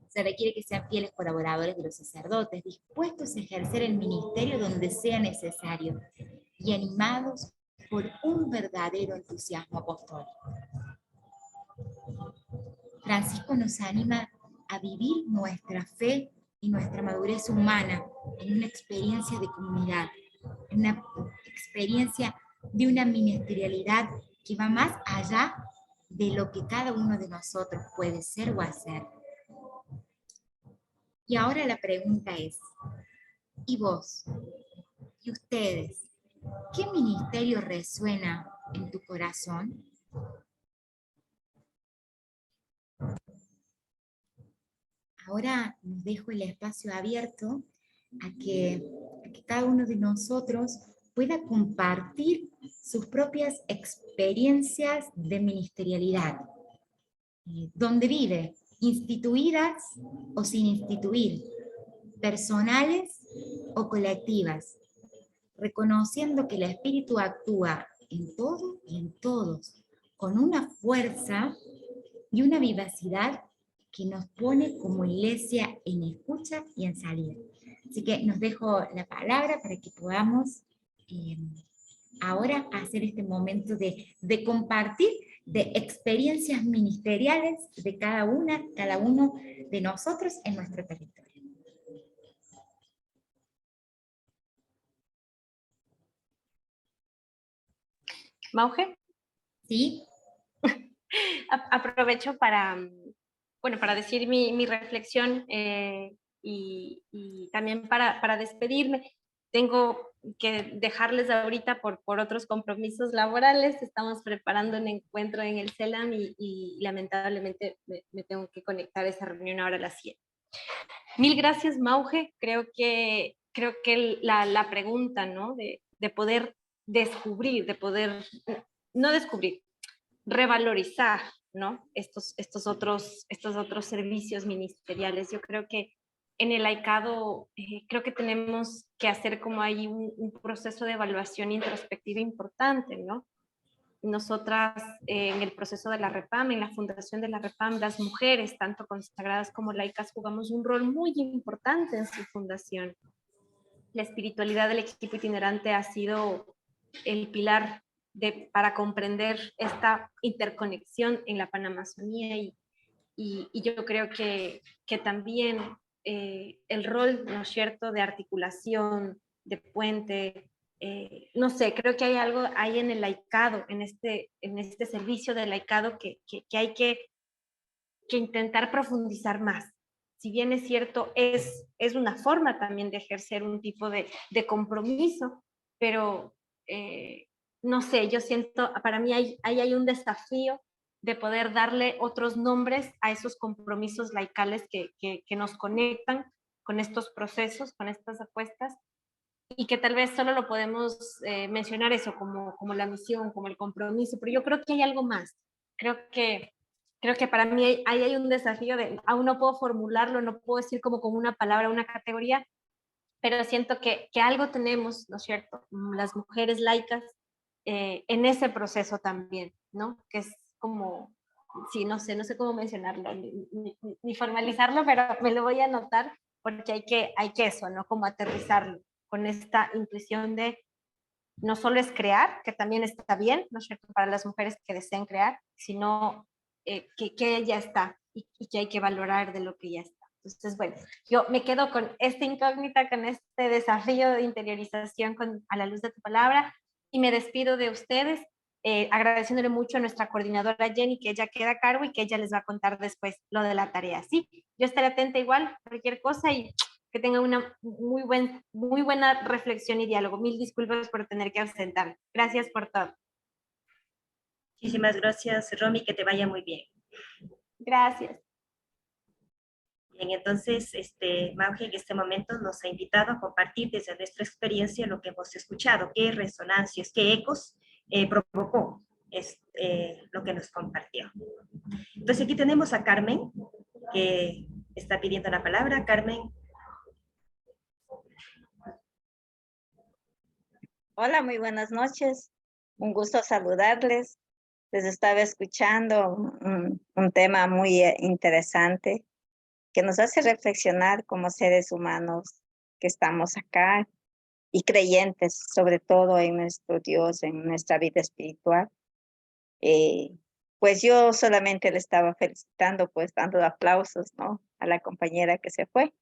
Se requiere que sean fieles colaboradores de los sacerdotes, dispuestos a ejercer el ministerio donde sea necesario, y animados por un verdadero entusiasmo apostólico. Francisco nos anima a vivir nuestra fe y nuestra madurez humana en una experiencia de comunidad, en una experiencia de una ministerialidad que va más allá de lo que cada uno de nosotros puede ser o hacer. Y ahora la pregunta es, ¿y vos? ¿Y ustedes? ¿Qué ministerio resuena en tu corazón? Ahora nos dejo el espacio abierto a que cada uno de nosotros pueda compartir sus propias experiencias de ministerialidad. ¿Dónde vive? ¿Instituidas o sin instituir? ¿Personales o colectivas? Reconociendo que el Espíritu actúa en todo y en todos, con una fuerza y una vivacidad que nos pone como iglesia en escucha y en salida. Así que nos dejo la palabra para que podamos ahora hacer este momento de compartir de experiencias ministeriales de cada uno de nosotros en nuestro territorio. Mauge. ¿Sí? Aprovecho para decir mi reflexión y también para despedirme. Tengo que dejarles ahorita por otros compromisos laborales. Estamos preparando un encuentro en el CELAM y lamentablemente me tengo que conectar a esa reunión ahora a las 7. Mil gracias, Mauge. Creo que la pregunta, ¿no? de poder descubrir, no descubrir, revalorizar, ¿no? estos otros servicios ministeriales. Yo creo que en el laicado creo que tenemos que hacer como ahí un proceso de evaluación introspectiva importante, ¿no? Nosotras en el proceso de la REPAM, en la fundación de la REPAM, las mujeres, tanto consagradas como laicas, jugamos un rol muy importante en su fundación. La espiritualidad del equipo itinerante ha sido el pilar para comprender esta interconexión en la Panamazonía y yo creo que también el rol, ¿no es cierto?, de articulación, de puente, no sé, creo que hay algo ahí en el laicado, en este servicio del laicado que hay que intentar profundizar más. si bien es cierto, es una forma también de ejercer un tipo de compromiso, pero no sé, yo siento, para mí ahí hay un desafío de poder darle otros nombres a esos compromisos laicales que nos conectan con estos procesos, con estas apuestas, y que tal vez solo lo podemos mencionar eso como la misión, como el compromiso, pero yo creo que hay algo más. Creo que para mí ahí hay un desafío de, aún no puedo formularlo, no puedo decir como con una palabra, una categoría, pero siento que algo tenemos, ¿no es cierto? Las mujeres laicas en ese proceso también, ¿no? Que es como, sí, no sé cómo mencionarlo, ni formalizarlo, pero me lo voy a anotar porque hay que eso, ¿no? Como aterrizarlo con esta intuición de no solo es crear, que también está bien, ¿no es cierto?, para las mujeres que deseen crear, sino que ya está y que hay que valorar de lo que ya está. Entonces, bueno, yo me quedo con esta incógnita, con este desafío de interiorización a la luz de tu palabra y me despido de ustedes, agradeciéndole mucho a nuestra coordinadora Jenny, que ella queda a cargo y que ella les va a contar después lo de la tarea. Sí, yo estaré atenta igual, cualquier cosa y que tengan una muy buena reflexión y diálogo. Mil disculpas por tener que ausentar. Gracias por todo. Muchísimas gracias, Romy, que te vaya muy bien. Gracias. Bien, entonces, Mauge en este momento nos ha invitado a compartir desde nuestra experiencia lo que hemos escuchado, qué resonancias, qué ecos provocó lo que nos compartió. Entonces aquí tenemos a Carmen, que está pidiendo la palabra. Carmen. Hola, muy buenas noches. Un gusto saludarles. Les estaba escuchando un tema muy interesante que nos hace reflexionar como seres humanos que estamos acá y creyentes, sobre todo en nuestro Dios, en nuestra vida espiritual. Pues yo solamente le estaba felicitando, pues dando aplausos, ¿no?, a la compañera que se fue.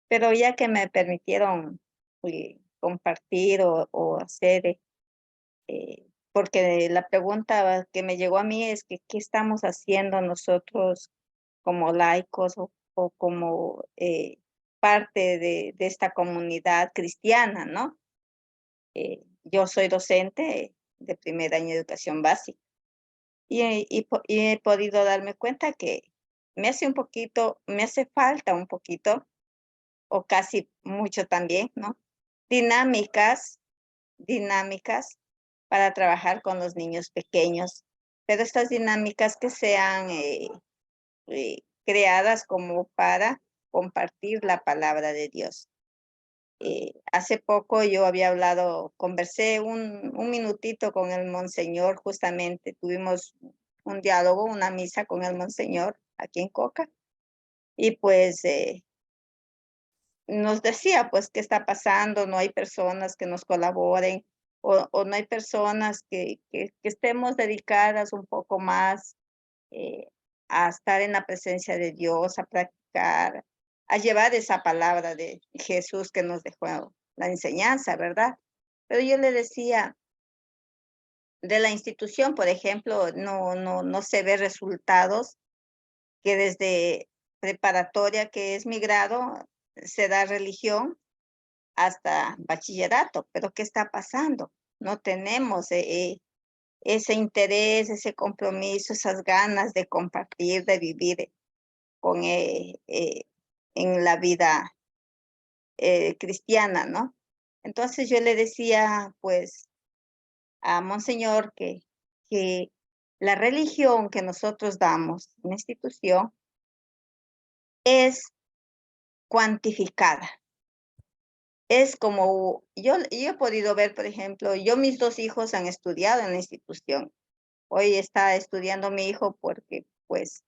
Pero ya que me permitieron compartir o hacer, porque la pregunta que me llegó a mí es que qué estamos haciendo nosotros como laicos o como parte de esta comunidad cristiana, ¿no? Yo soy docente de primer año de educación básica y he podido darme cuenta que me hace falta un poquito, o casi mucho también, ¿no?, dinámicas para trabajar con los niños pequeños, pero estas dinámicas que sean creadas como para compartir la palabra de Dios. Hace poco yo conversé un minutito con el monseñor, justamente tuvimos un diálogo, una misa con el monseñor aquí en Coca, y pues nos decía pues qué está pasando, no hay personas que nos colaboren o no hay personas que estemos dedicadas un poco más a estar en la presencia de Dios, a practicar, a llevar esa palabra de Jesús que nos dejó la enseñanza, ¿verdad? Pero yo le decía, de la institución, por ejemplo, no se ve resultados, que desde preparatoria, que es mi grado, se da religión hasta bachillerato, pero ¿qué está pasando? No tenemos ese interés, ese compromiso, esas ganas de compartir, de vivir en la vida cristiana, ¿no? Entonces yo le decía, pues, a Monseñor que la religión que nosotros damos en la institución es cuantificada. Es como, yo he podido ver, por ejemplo, mis 2 hijos han estudiado en la institución. Hoy está estudiando mi hijo porque, pues,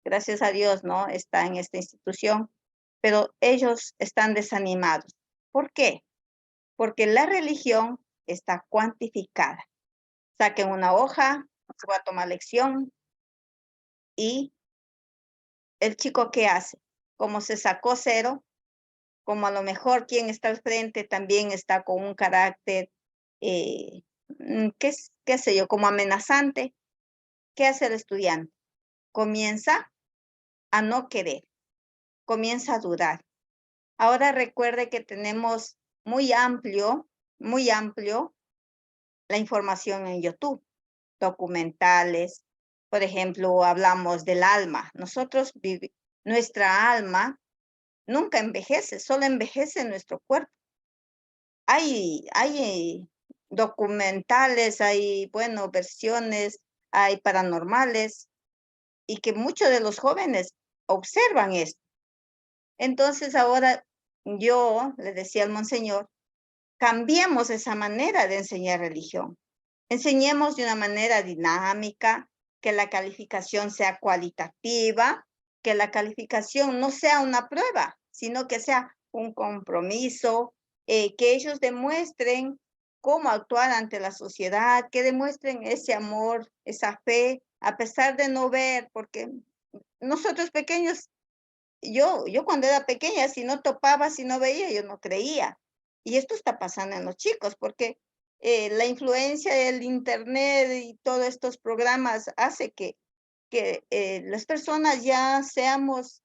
gracias a Dios, ¿no?, está en esta institución, pero ellos están desanimados. ¿Por qué? Porque la religión está cuantificada. Saquen una hoja, se va a tomar lección y el chico, ¿qué hace? Como se sacó 0, como a lo mejor quien está al frente también está con un carácter, qué sé yo, como amenazante, ¿qué hace el estudiante? Comienza a no querer. comienza a dudar. Ahora recuerde que tenemos muy amplio la información en YouTube, documentales. Por ejemplo, hablamos del alma. Nuestra alma nunca envejece, solo envejece nuestro cuerpo. Hay documentales, hay, bueno, versiones, hay paranormales, y que muchos de los jóvenes observan esto. Entonces ahora yo le decía al monseñor, cambiemos esa manera de enseñar religión. Enseñemos de una manera dinámica, que la calificación sea cualitativa, que la calificación no sea una prueba, sino que sea un compromiso, que ellos demuestren cómo actuar ante la sociedad, que demuestren ese amor, esa fe, a pesar de no ver, porque nosotros pequeños, yo cuando era pequeña, si no topaba, si no veía, yo no creía. Y esto está pasando en los chicos, porque la influencia del internet y todos estos programas hace que las personas ya seamos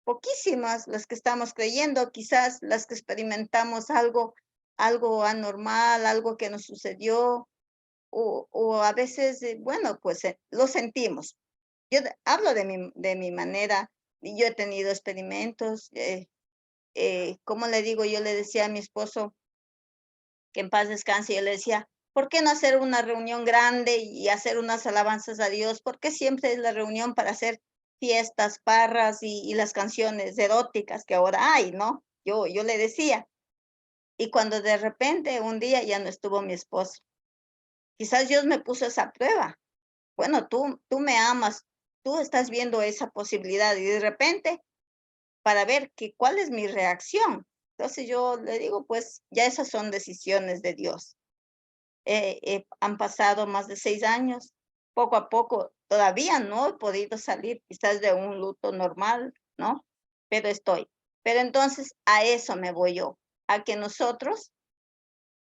poquísimas las que estamos creyendo, quizás las que experimentamos algo anormal, algo que nos sucedió, o a veces, bueno, pues lo sentimos. Yo hablo de mi manera, y yo he tenido experimentos, como le digo, yo le decía a mi esposo, que en paz descanse, yo le decía, ¿por qué no hacer una reunión grande y hacer unas alabanzas a Dios? ¿Por qué siempre es la reunión para hacer fiestas, parras y las canciones eróticas que ahora hay, ¿no? Yo le decía. Y cuando de repente un día ya no estuvo mi esposo, quizás Dios me puso esa prueba. Bueno, tú me amas, tú estás viendo esa posibilidad y de repente para ver cuál es mi reacción. Entonces yo le digo, pues ya esas son decisiones de Dios. Han pasado más de 6 años, poco a poco, todavía no he podido salir quizás de un luto normal, ¿no? Pero estoy. Pero entonces a eso me voy yo, a que nosotros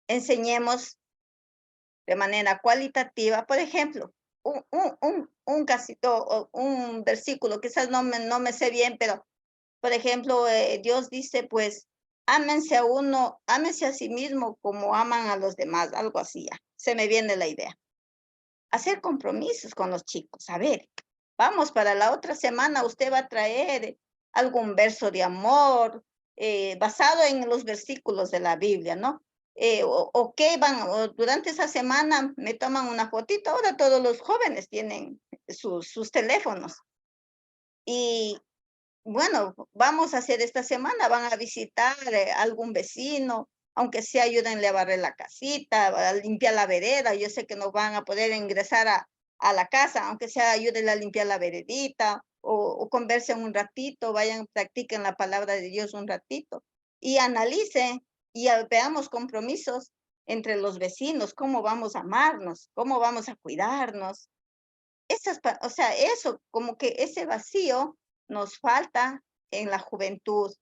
enseñemos de manera cualitativa, por ejemplo, un casito o un versículo, quizás no me sé bien, pero por ejemplo, Dios dice, pues, ámense a sí mismo como aman a los demás, algo así ya. Se me viene la idea. Hacer compromisos con los chicos. A ver, vamos, para la otra semana usted va a traer algún verso de amor, basado en los versículos de la Biblia, ¿no? O durante esa semana me toman una fotito. Ahora todos los jóvenes tienen sus teléfonos. Y bueno, vamos a hacer esta semana, van a visitar algún vecino, aunque sea ayúdenle a barrer la casita, a limpiar la vereda. Yo sé que no van a poder ingresar a la casa, aunque sea ayúdenle a limpiar la veredita, o conversen un ratito, vayan, practiquen la palabra de Dios un ratito, y analicen y veamos compromisos entre los vecinos, cómo vamos a amarnos, cómo vamos a cuidarnos. O sea, eso, como que ese vacío nos falta en la juventud.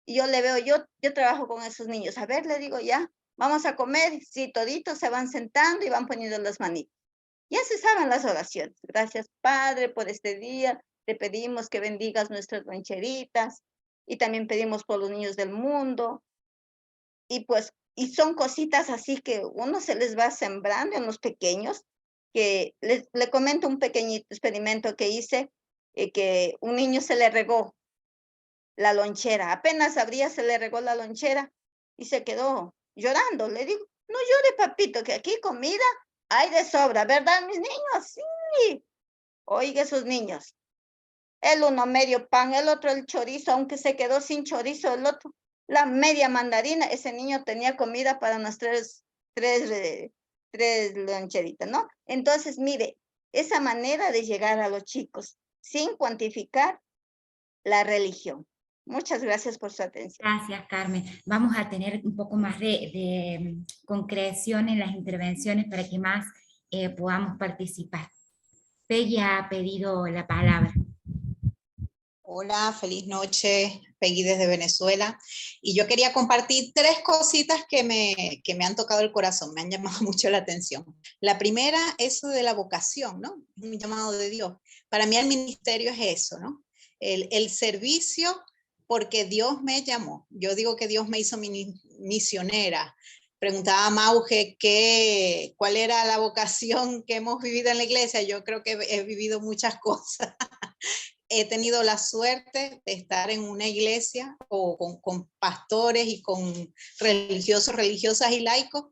Y yo le veo, yo trabajo con esos niños. A ver, le digo, ya, vamos a comer. Sí, toditos se van sentando y van poniendo las manitas. Ya se saben las oraciones. Gracias, Padre, por este día. Te pedimos que bendigas nuestras rancheritas. Y también pedimos por los niños del mundo. Y pues, y son cositas así que uno se les va sembrando en los pequeños, que le comento un pequeñito experimento que hice, que un niño se le regó la lonchera, apenas abría, se le regó la lonchera y se quedó llorando. Le digo, no llore, papito, que aquí comida hay de sobra, ¿verdad, mis niños? Sí. Oiga, esos niños, el uno medio pan, el otro el chorizo, aunque se quedó sin chorizo, el otro la media mandarina. Ese niño tenía comida para unas tres loncheritas, ¿no? Entonces, mire, esa manera de llegar a los chicos sin cuantificar la religión. Muchas gracias por su atención. Gracias, Carmen. Vamos a tener un poco más de concreción en las intervenciones para que más podamos participar. Peggy ha pedido la palabra. Hola, feliz noche, Peggy desde Venezuela. Y yo quería compartir 3 cositas que me han tocado el corazón, me han llamado mucho la atención. La primera, eso de la vocación, ¿no? Un llamado de Dios. Para mí el ministerio es eso, ¿no? El servicio porque Dios me llamó. Yo digo que Dios me hizo misionera. Preguntaba a Mauge cuál era la vocación que hemos vivido en la iglesia. Yo creo que he vivido muchas cosas. He tenido la suerte de estar en una iglesia o con pastores y con religiosos, religiosas y laicos,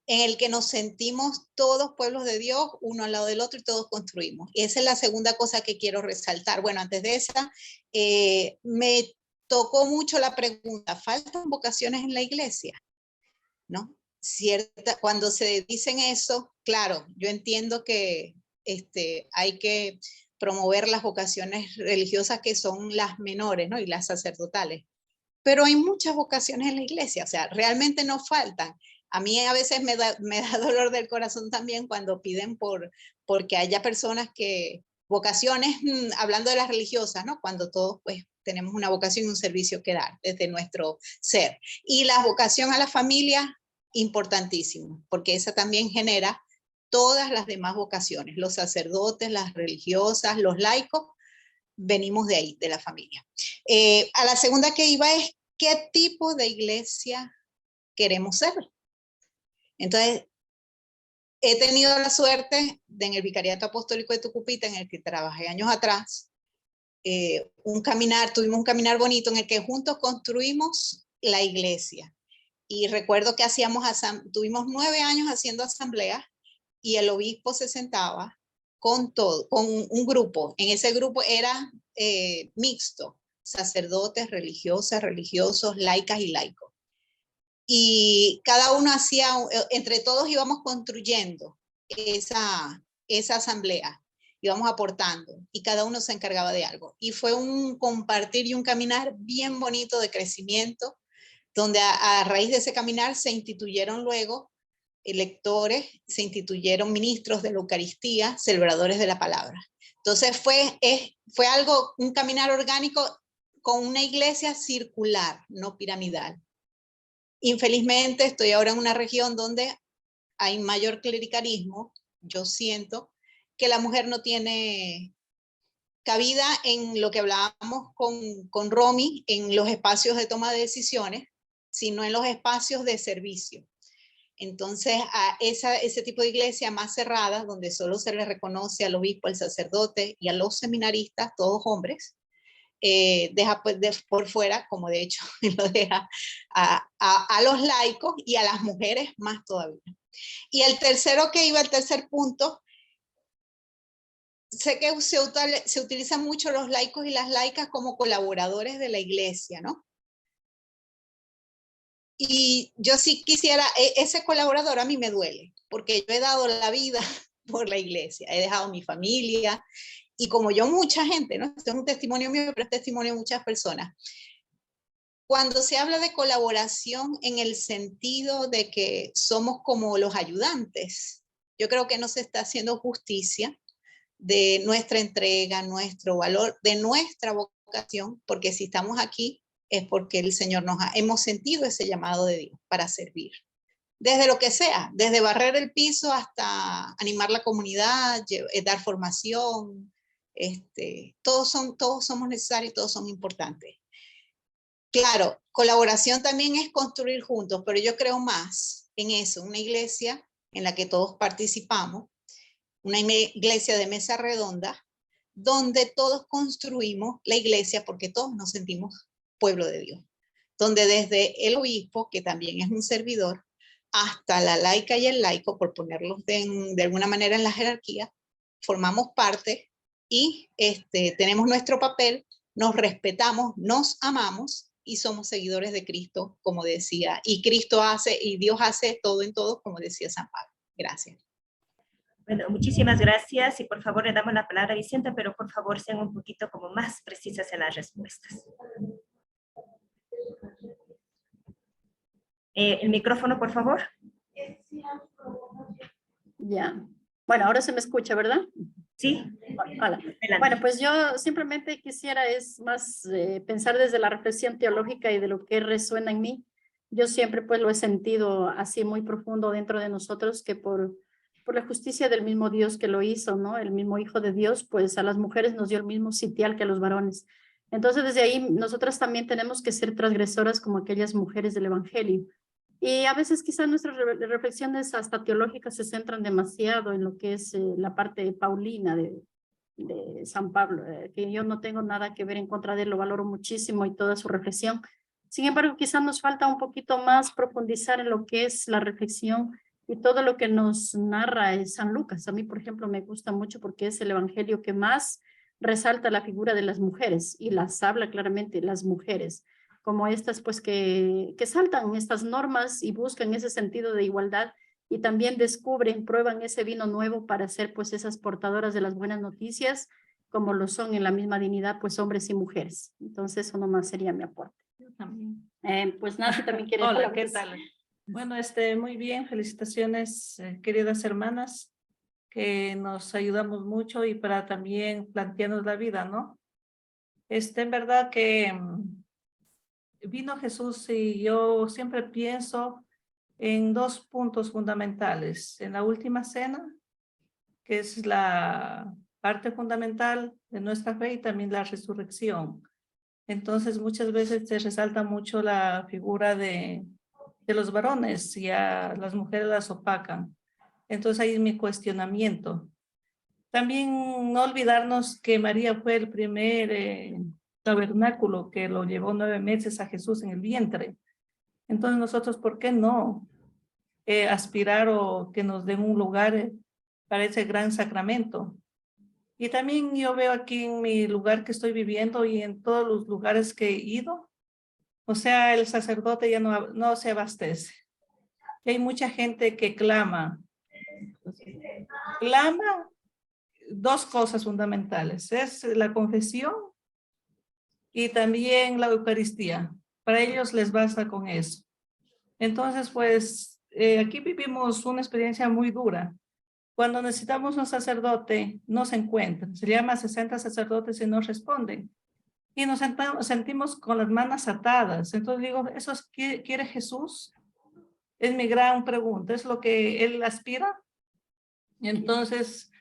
en el que nos sentimos todos pueblos de Dios, uno al lado del otro y todos construimos. Y esa es la segunda cosa que quiero resaltar. Bueno, antes de esa, me tocó mucho la pregunta, ¿faltan vocaciones en la iglesia? ¿No? Cuando se dicen eso, claro, yo entiendo que hay que promover las vocaciones religiosas que son las menores, ¿no? Y las sacerdotales. Pero hay muchas vocaciones en la iglesia, o sea, realmente no faltan. A mí a veces me da dolor del corazón también cuando piden porque haya personas que, vocaciones, hablando de las religiosas, ¿no? Cuando todos pues tenemos una vocación y un servicio que dar desde nuestro ser. Y la vocación a la familia, importantísimo, porque esa también genera todas las demás vocaciones, los sacerdotes, las religiosas, los laicos, venimos de ahí, de la familia. A la segunda que iba es, ¿qué tipo de iglesia queremos ser? Entonces, he tenido la suerte de en el Vicariato Apostólico de Tucupita, en el que trabajé años atrás, tuvimos un caminar bonito en el que juntos construimos la iglesia. Y recuerdo que tuvimos 9 años haciendo asambleas y el obispo se sentaba con un grupo. En ese grupo era mixto, sacerdotes, religiosas, religiosos, laicas y laicos. Y cada uno entre todos íbamos construyendo esa asamblea, íbamos aportando y cada uno se encargaba de algo. Y fue un compartir y un caminar bien bonito de crecimiento, donde a raíz de ese caminar se instituyeron luego lectores, se instituyeron ministros de la Eucaristía, celebradores de la palabra. Entonces fue un caminar orgánico con una iglesia circular, no piramidal. Infelizmente estoy ahora en una región donde hay mayor clericalismo. Yo siento que la mujer no tiene cabida en lo que hablábamos con Romy, en los espacios de toma de decisiones, sino en los espacios de servicio. Entonces, a ese tipo de iglesia más cerrada, donde solo se le reconoce al obispo, al sacerdote y a los seminaristas, todos hombres, deja pues por fuera, como de hecho lo deja a los laicos y a las mujeres más todavía. Y el tercer punto, sé que se utilizan mucho los laicos y las laicas como colaboradores de la iglesia, ¿no? Y yo sí quisiera, ese colaborador a mí me duele, porque yo he dado la vida por la iglesia, he dejado mi familia, y como yo, mucha gente, ¿no? Esto es un testimonio mío, pero es testimonio de muchas personas. Cuando se habla de colaboración en el sentido de que somos como los ayudantes, yo creo que no se está haciendo justicia de nuestra entrega, nuestro valor, de nuestra vocación, porque si estamos aquí es porque el Señor hemos sentido ese llamado de Dios para servir. Desde lo que sea, desde barrer el piso hasta animar la comunidad, dar formación, todos somos necesarios, todos son importantes. Claro, colaboración también es construir juntos, pero yo creo más en eso, una iglesia en la que todos participamos, una iglesia de mesa redonda, donde todos construimos la iglesia porque todos nos sentimos pueblo de Dios, donde desde el obispo, que también es un servidor, hasta la laica y el laico, por ponerlos de alguna manera en la jerarquía, formamos parte y tenemos nuestro papel, nos respetamos, nos amamos y somos seguidores de Cristo, como decía, y Cristo hace y Dios hace todo en todo, como decía San Pablo. Gracias. Bueno, muchísimas gracias y por favor le damos la palabra a Vicenta, pero por favor sean un poquito como más precisas en las respuestas. El micrófono, por favor. Ya. Bueno, ahora se me escucha, ¿verdad? Sí. Hola. Bueno, pues yo simplemente quisiera es más pensar desde la reflexión teológica y de lo que resuena en mí. Yo siempre pues lo he sentido así muy profundo dentro de nosotros, que por la justicia del mismo Dios que lo hizo, ¿no? El mismo Hijo de Dios, pues a las mujeres nos dio el mismo sitial que a los varones. Entonces, desde ahí, nosotras también tenemos que ser transgresoras como aquellas mujeres del Evangelio. Y a veces quizás nuestras reflexiones hasta teológicas se centran demasiado en lo que es la parte paulina de San Pablo, que yo no tengo nada que ver en contra de él, lo valoro muchísimo y toda su reflexión. Sin embargo, quizás nos falta un poquito más profundizar en lo que es la reflexión y todo lo que nos narra San Lucas. A mí, por ejemplo, me gusta mucho porque es el evangelio que más resalta la figura de las mujeres y las habla claramente las mujeres, como estas pues que saltan estas normas y buscan ese sentido de igualdad y también descubren, prueban ese vino nuevo para ser pues esas portadoras de las buenas noticias, como lo son en la misma dignidad pues hombres y mujeres. Entonces eso nomás sería mi aporte. Yo también. Pues Nancy también quiere Hola, hablar, ¿qué pues. tal? Bueno, muy bien, felicitaciones, queridas hermanas, que nos ayudamos mucho y para también plantearnos la vida, ¿no? En verdad que vino Jesús y yo siempre pienso en dos puntos fundamentales. En la última cena, que es la parte fundamental de nuestra fe, y también la resurrección. Entonces, muchas veces se resalta mucho la figura de los varones y a las mujeres las opacan. Entonces, ahí es mi cuestionamiento. También no olvidarnos que María fue el primer tabernáculo que lo llevó 9 meses a Jesús en el vientre. Entonces, nosotros, ¿por qué no aspirar o que nos den un lugar para ese gran sacramento? Y también yo veo aquí en mi lugar que estoy viviendo y en todos los lugares que he ido, o sea, el sacerdote ya no se abastece. Y hay mucha gente que clama. Clama dos cosas fundamentales, es la confesión y también la Eucaristía. Para ellos les basta con eso. Entonces, pues, aquí vivimos una experiencia muy dura. Cuando necesitamos un sacerdote, no se encuentran. Se llama 60 sacerdotes y no responden. Y nos sentimos con las manos atadas. Entonces digo, ¿eso quiere Jesús? Es mi gran pregunta. ¿Es lo que él aspira? Y entonces,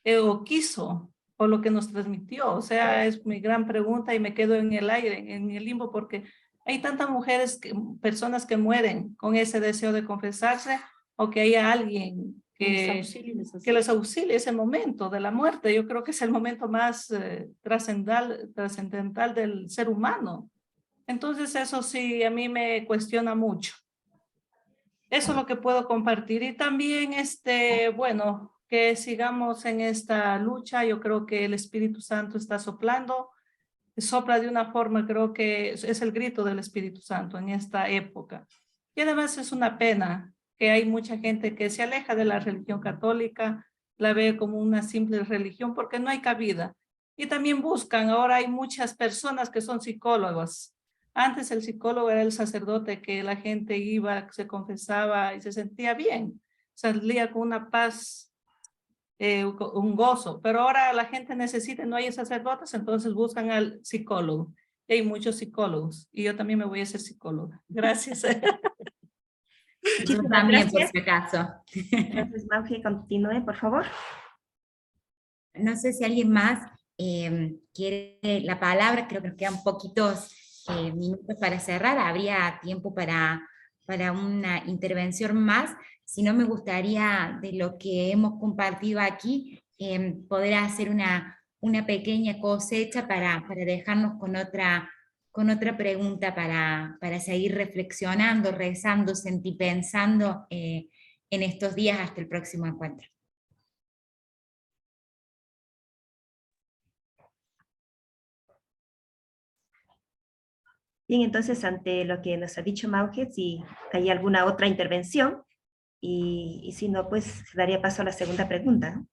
o quiso, o lo que nos transmitió. O sea, es mi gran pregunta y me quedo en el aire, en el limbo, porque hay tantas mujeres, personas que mueren con ese deseo de confesarse, o que haya alguien que les auxilie ese momento de la muerte. Yo creo que es el momento más trascendental del ser humano. Entonces eso sí, a mí me cuestiona mucho. Eso es lo que puedo compartir. Y también, bueno, que sigamos en esta lucha. Yo creo que el Espíritu Santo está soplando. Sopla de una forma, creo que es el grito del Espíritu Santo en esta época. Y además es una pena que hay mucha gente que se aleja de la religión católica, la ve como una simple religión porque no hay cabida. Y también buscan, ahora hay muchas personas que son psicólogos. Antes el psicólogo era el sacerdote que la gente iba, se confesaba y se sentía bien, salía con una paz, un gozo, pero ahora la gente necesita, no hay sacerdotes, entonces buscan al psicólogo. Y hay muchos psicólogos y yo también me voy a hacer psicóloga. Gracias. Yo también, por si acaso. Gracias, Mauge. Continúe, por favor. No sé si alguien más quiere la palabra, creo que nos quedan poquitos minutos para cerrar, habría tiempo para una intervención más. Si no, me gustaría, de lo que hemos compartido aquí, poder hacer una pequeña cosecha para dejarnos con otra pregunta para seguir reflexionando, rezando, sentipensando en estos días hasta el próximo encuentro. Bien, entonces, ante lo que nos ha dicho Mauge, si hay alguna otra intervención, y si no, pues se daría paso a la segunda pregunta, ¿no?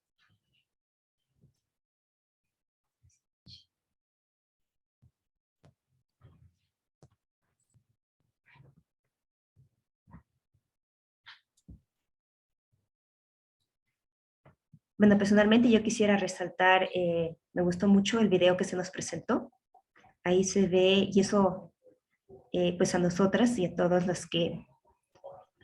Bueno, personalmente yo quisiera resaltar, me gustó mucho el video que se nos presentó. Ahí se ve, y eso pues a nosotras y a todos los que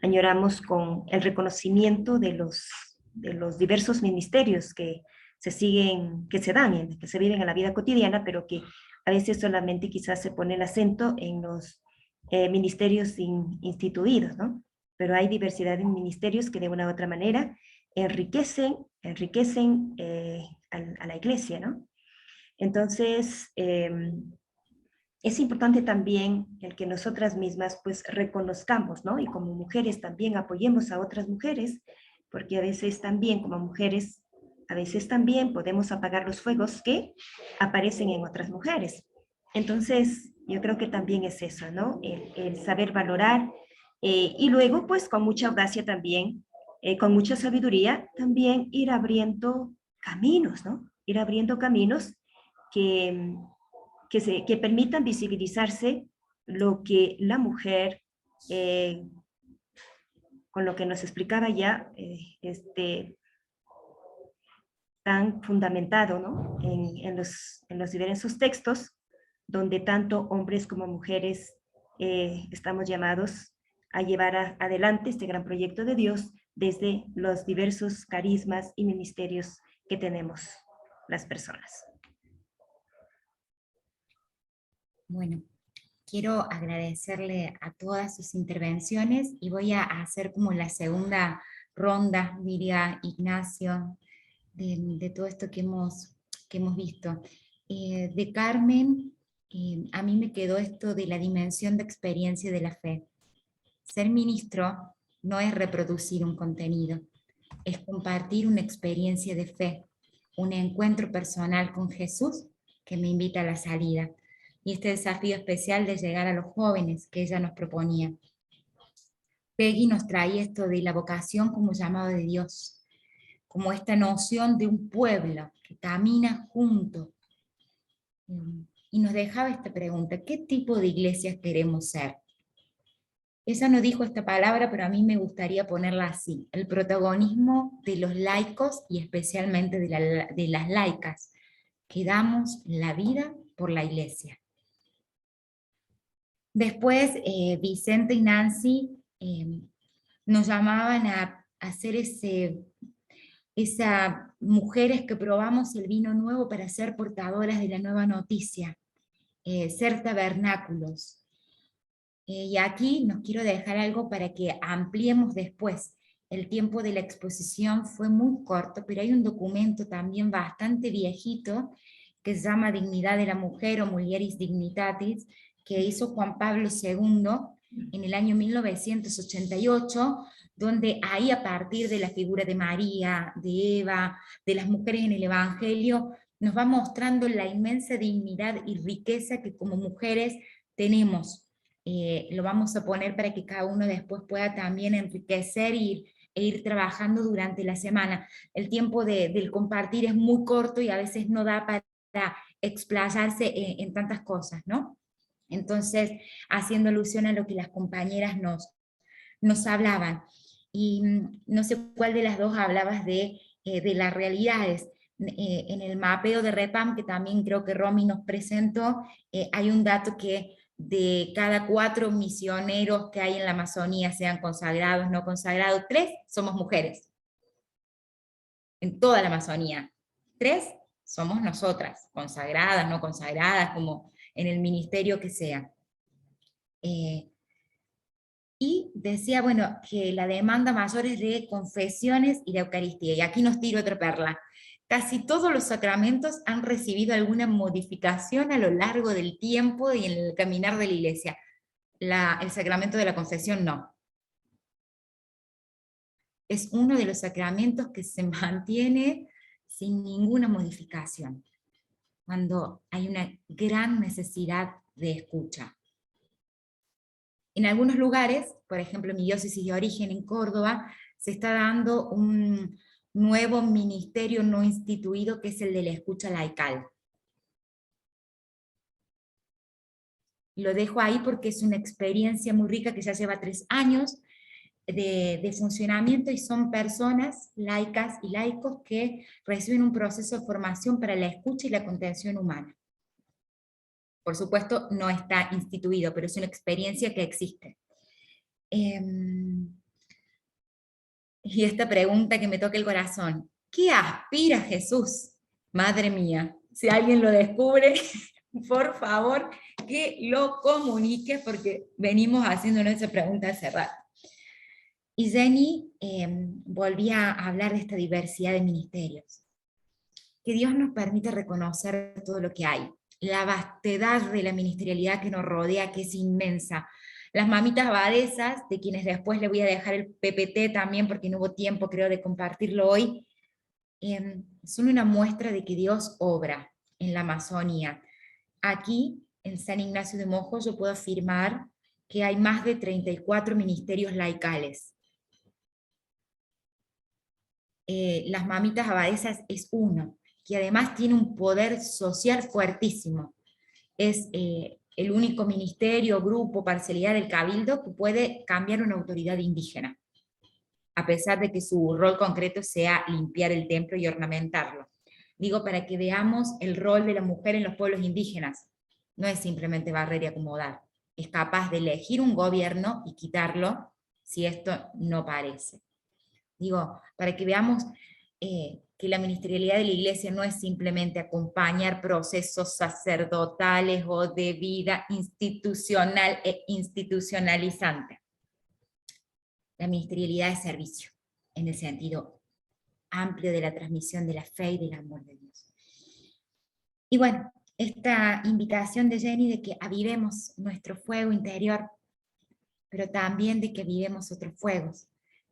añoramos con el reconocimiento de los diversos ministerios que se dan, que se viven en la vida cotidiana, pero que a veces solamente quizás se pone el acento en los ministerios instituidos, ¿no? Pero hay diversidad de ministerios que de una u otra manera enriquecen a la iglesia, ¿no? Entonces, es importante también el que nosotras mismas pues reconozcamos, ¿no? Y como mujeres también apoyemos a otras mujeres, porque a veces también como mujeres, a veces también podemos apagar los fuegos que aparecen en otras mujeres. Entonces, yo creo que también es eso, ¿no? El saber valorar y luego pues con mucha audacia también, con mucha sabiduría, también ir abriendo caminos, ¿no? Ir abriendo caminos que permitan visibilizarse lo que la mujer, con lo que nos explicaba ya, tan fundamentado, ¿no? en los diversos textos, donde tanto hombres como mujeres estamos llamados a llevar adelante este gran proyecto de Dios desde los diversos carismas y ministerios que tenemos las personas. Bueno, quiero agradecerle a todas sus intervenciones y voy a hacer como la segunda ronda, diría Ignacio, de todo esto que hemos visto. De Carmen, a mí me quedó esto de la dimensión de experiencia de la fe. Ser ministro no es reproducir un contenido, es compartir una experiencia de fe, un encuentro personal con Jesús que me invita a la salida. Y este desafío especial de llegar a los jóvenes que ella nos proponía. Peggy nos trae esto de la vocación como llamado de Dios, como esta noción de un pueblo que camina junto. Y nos dejaba esta pregunta: ¿qué tipo de iglesias queremos ser? Ella no dijo esta palabra, pero a mí me gustaría ponerla así: el protagonismo de los laicos y especialmente de las laicas, que damos la vida por la iglesia. Después, Vicente y Nancy nos llamaban a hacer esa mujeres que probamos el vino nuevo para ser portadoras de la nueva noticia, ser tabernáculos. Y aquí nos quiero dejar algo para que ampliemos después. El tiempo de la exposición fue muy corto, pero hay un documento también bastante viejito que se llama Dignidad de la Mujer o Mulieris Dignitatis, que hizo Juan Pablo II en el año 1988, donde ahí a partir de la figura de María, de Eva, de las mujeres en el Evangelio, nos va mostrando la inmensa dignidad y riqueza que como mujeres tenemos. Lo vamos a poner para que cada uno después pueda también enriquecer e ir trabajando durante la semana. El tiempo del compartir es muy corto y a veces no da para explayarse en tantas cosas, ¿no? Entonces, haciendo alusión a lo que las compañeras nos hablaban. Y no sé cuál de las dos hablabas de las realidades. En el mapeo de REPAM, que también creo que Romy nos presentó, hay un dato que de cada 4 misioneros que hay en la Amazonía, sean consagrados, no consagrados, 3 somos mujeres. En toda la Amazonía. 3 somos nosotras, consagradas, no consagradas, como en el ministerio que sea. Y decía, bueno, que la demanda mayor es de confesiones y de Eucaristía. Y aquí nos tiro otra perla. Casi todos los sacramentos han recibido alguna modificación a lo largo del tiempo y en el caminar de la iglesia. El sacramento de la confesión no. Es uno de los sacramentos que se mantiene sin ninguna modificación, cuando hay una gran necesidad de escucha. En algunos lugares, por ejemplo en mi diócesis de origen en Córdoba, se está dando un nuevo ministerio no instituido que es el de la escucha laical. Lo dejo ahí porque es una experiencia muy rica que ya lleva 3 años de funcionamiento y son personas laicas y laicos que reciben un proceso de formación para la escucha y la contención humana. Por supuesto, no está instituido, pero es una experiencia que existe. Y esta pregunta que me toca el corazón: ¿qué aspira Jesús? Madre mía, si alguien lo descubre, por favor, que lo comunique, porque venimos haciéndonos esa pregunta hace rato. Y Jenny volvía a hablar de esta diversidad de ministerios. Que Dios nos permite reconocer todo lo que hay, la vastedad de la ministerialidad que nos rodea, que es inmensa. Las mamitas abadesas, de quienes después le voy a dejar el PPT también, porque no hubo tiempo, creo, de compartirlo hoy, son una muestra de que Dios obra en la Amazonía. Aquí, en San Ignacio de Mojos, yo puedo afirmar que hay más de 34 ministerios laicales. Las mamitas abadesas es uno, que además tiene un poder social fuertísimo. Es el único ministerio, grupo, parcialidad del cabildo que puede cambiar una autoridad indígena, a pesar de que su rol concreto sea limpiar el templo y ornamentarlo. Digo, para que veamos el rol de la mujer en los pueblos indígenas. No es simplemente barrer y acomodar. Es capaz de elegir un gobierno y quitarlo si esto no parece. Digo, para que veamos que la ministerialidad de la iglesia no es simplemente acompañar procesos sacerdotales o de vida institucional e institucionalizante. La ministerialidad es servicio, en el sentido amplio de la transmisión de la fe y del amor de Dios. Y bueno, esta invitación de Jenny de que avivemos nuestro fuego interior, pero también de que avivemos otros fuegos,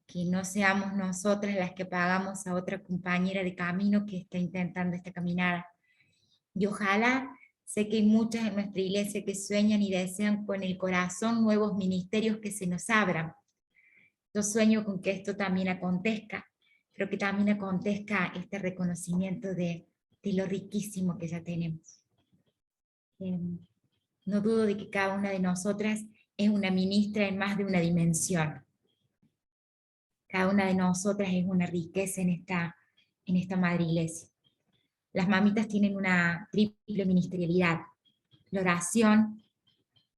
que no seamos nosotras las que pagamos a otra compañera de camino que está intentando esta caminada. Y ojalá, sé que hay muchas en nuestra iglesia que sueñan y desean con el corazón nuevos ministerios que se nos abran. Yo sueño con que esto también acontezca, pero que también acontezca este reconocimiento de lo riquísimo que ya tenemos. No dudo de que cada una de nosotras es una ministra en más de una dimensión. Cada una de nosotras es una riqueza en esta madre iglesia. Las mamitas tienen una triple ministerialidad: la oración,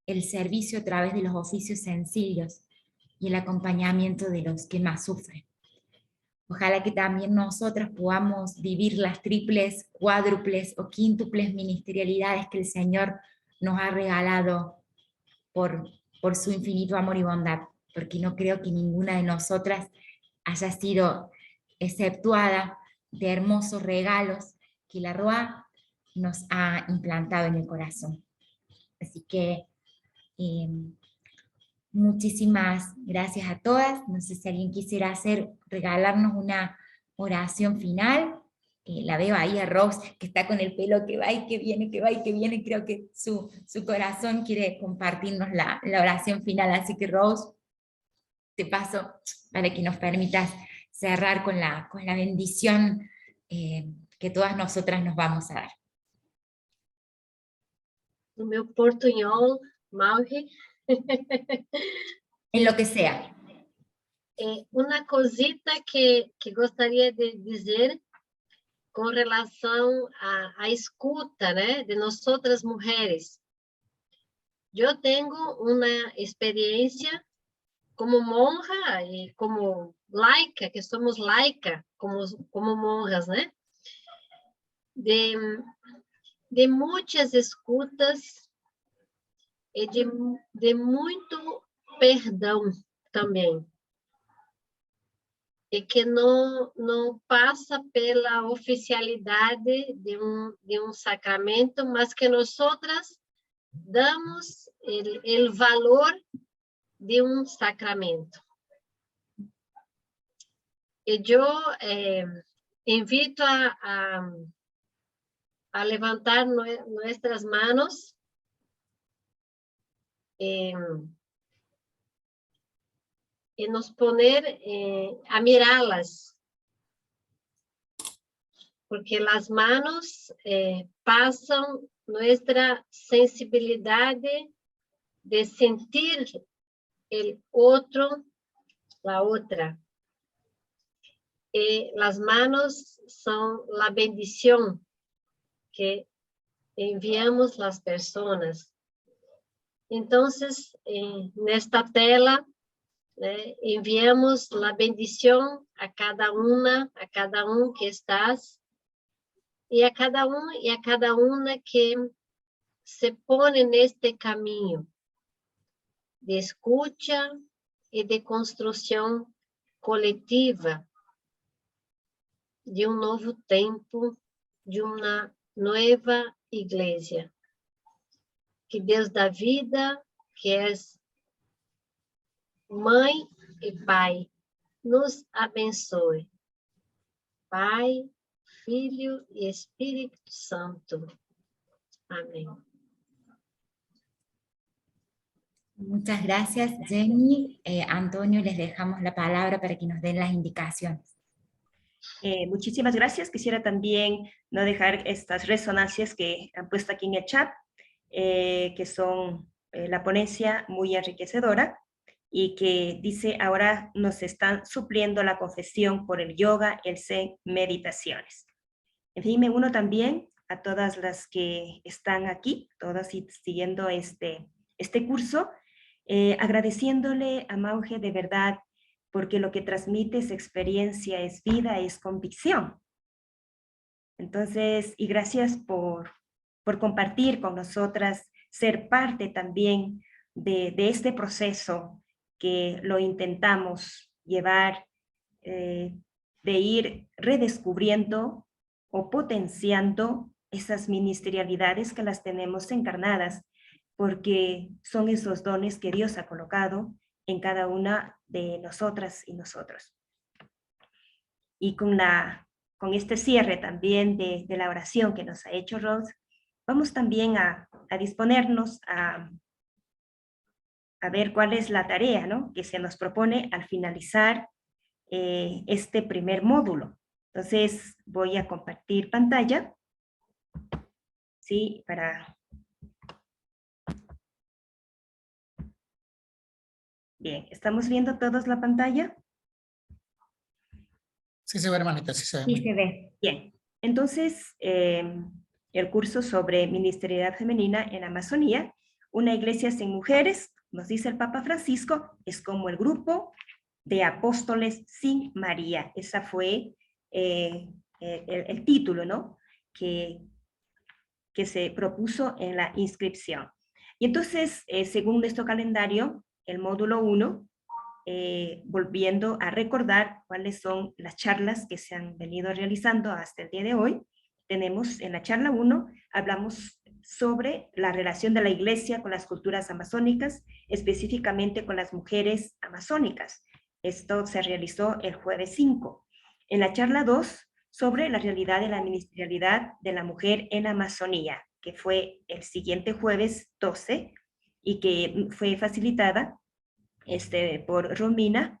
el servicio a través de los oficios sencillos y el acompañamiento de los que más sufren. Ojalá que también nosotras podamos vivir las triples, cuádruples o quíntuples ministerialidades que el Señor nos ha regalado por su infinito amor y bondad, porque no creo que ninguna de nosotras haya sido exceptuada de hermosos regalos que la Roa nos ha implantado en el corazón. Así que muchísimas gracias a todas. No sé si alguien quisiera regalarnos una oración final. La veo ahí a Rose, que está con el pelo que va y que viene, que va y que viene. Creo que su corazón quiere compartirnos la oración final. Así que Rose, te paso para que nos permitas cerrar con la bendición que todas nosotras nos vamos a dar. No meu portunhol, Mauri. En lo que sea. Uma cosita que gostaria de dizer com relação à escuta, né, de nós outras mulheres. Eu tenho uma experiência como monja e como laica, que somos laica, como monjas, né? De muitas escutas e de muito perdão também. E que não passa pela oficialidade de um sacramento, mas que nós outras damos o valor de um sacramento. E eu invito a levantar nuestras manos y nos poner a mirarlas, porque las manos pasan nuestra sensibilidad de sentir el otro, la otra. Las manos son la bendición que enviamos las personas. Entonces, nesta tela, enviamos la bendición a cada una, a cada que estás, y a cada uno y a cada una que se pone en este camino de escucha y de construcción colectiva de un nuevo tiempo, de una nueva iglesia. Que Deus da vida, que es Mãe e Pai, nos abençoe. Pai, Filho e Espírito Santo. Amén. Muchas gracias, Jenny. Antonio, les dejamos la palabra para que nos den las indicaciones. Muchísimas gracias. Quisiera también no dejar estas resonancias que han puesto aquí en el chat, que son la ponencia muy enriquecedora y que dice ahora nos están supliendo la confesión por el yoga, el zen, meditaciones. En fin, me uno también a todas las que están aquí, todas siguiendo este curso, agradeciéndole a Mauge de verdad, porque lo que transmite es experiencia, es vida, es convicción. Entonces, y gracias por compartir con nosotras, ser parte también de este proceso que lo intentamos llevar, de ir redescubriendo o potenciando esas ministerialidades que las tenemos encarnadas, porque son esos dones que Dios ha colocado en cada una de nosotras y nosotros. Y con este cierre también de la oración que nos ha hecho Rose, vamos también a disponernos a ver cuál es la tarea, ¿no?, que se nos propone al finalizar este primer módulo. Entonces voy a compartir pantalla, ¿sí? Bien, ¿estamos viendo todos la pantalla? Sí se ve, hermanita, sí se ve. Sí se ve. Bien, entonces el curso sobre ministerialidad femenina en Amazonía, una iglesia sin mujeres, nos dice el Papa Francisco, es como el grupo de apóstoles sin María. Esa fue el título, ¿no?, que se propuso en la inscripción. Y entonces, según nuestro calendario, el módulo 1, volviendo a recordar cuáles son las charlas que se han venido realizando hasta el día de hoy, tenemos en la charla 1, hablamos sobre la relación de la iglesia con las culturas amazónicas, específicamente con las mujeres amazónicas. Esto se realizó el jueves 5. En la charla 2, sobre la realidad de la ministerialidad de la mujer en Amazonía, que fue el siguiente jueves 12 y que fue facilitada por Romina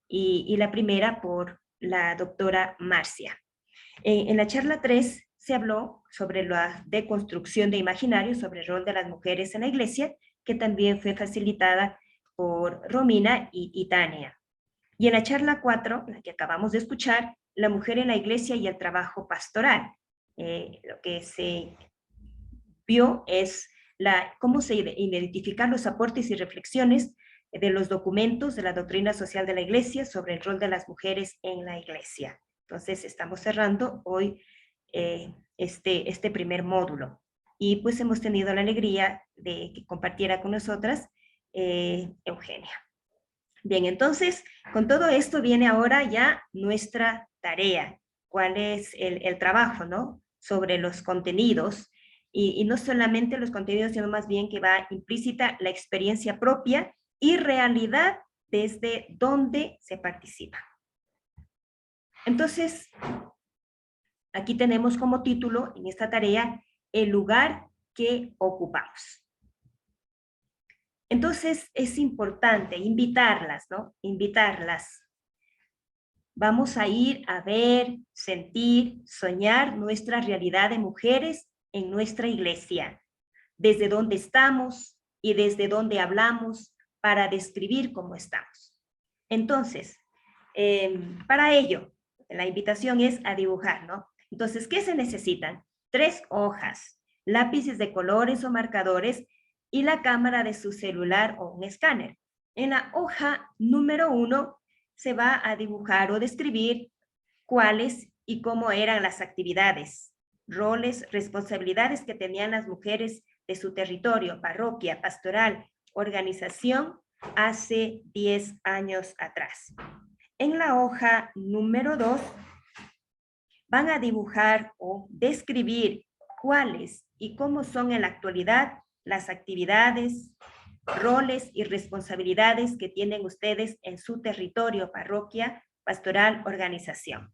y la primera por la doctora Marcia. En la charla 3 se habló sobre la deconstrucción de imaginarios sobre el rol de las mujeres en la iglesia, que también fue facilitada por Romina y Tania. Y en la charla 4, la que acabamos de escuchar, la mujer en la iglesia y el trabajo pastoral. Lo que se vio es cómo se identificar los aportes y reflexiones de los documentos de la doctrina social de la iglesia sobre el rol de las mujeres en la iglesia. Entonces estamos cerrando hoy este primer módulo. Y pues hemos tenido la alegría de que compartiera con nosotras Eugenia. Bien, entonces, con todo esto viene ahora ya nuestra tarea. ¿Cuál es el trabajo, ¿no?, sobre los contenidos? Y no solamente los contenidos, sino más bien que va implícita la experiencia propia y realidad desde donde se participa. Entonces, aquí tenemos como título en esta tarea el lugar que ocupamos. Entonces, es importante invitarlas, ¿no? Invitarlas. Vamos a ir a ver, sentir, soñar nuestra realidad de mujeres en nuestra iglesia, desde donde estamos y desde donde hablamos para describir cómo estamos. Entonces, para ello, la invitación es a dibujar, ¿no? Entonces, ¿qué se necesitan? 3 hojas, lápices de colores o marcadores y la cámara de su celular o un escáner. En la hoja número 1 se va a dibujar o describir cuáles y cómo eran las actividades, roles, responsabilidades que tenían las mujeres de su territorio, parroquia, pastoral, organización, hace 10 años atrás. En la hoja número 2 van a dibujar o describir cuáles y cómo son en la actualidad las actividades, roles y responsabilidades que tienen ustedes en su territorio, parroquia, pastoral, organización.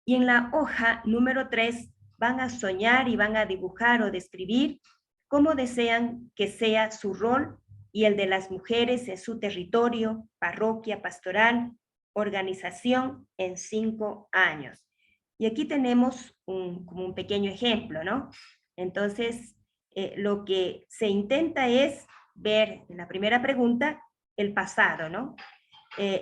Y en la hoja número 3 van a soñar y van a dibujar o describir cómo desean que sea su rol y el de las mujeres en su territorio, parroquia, pastoral, organización en 5 años. Y aquí tenemos como un pequeño ejemplo, ¿no? Entonces, lo que se intenta es ver en la primera pregunta el pasado, ¿no?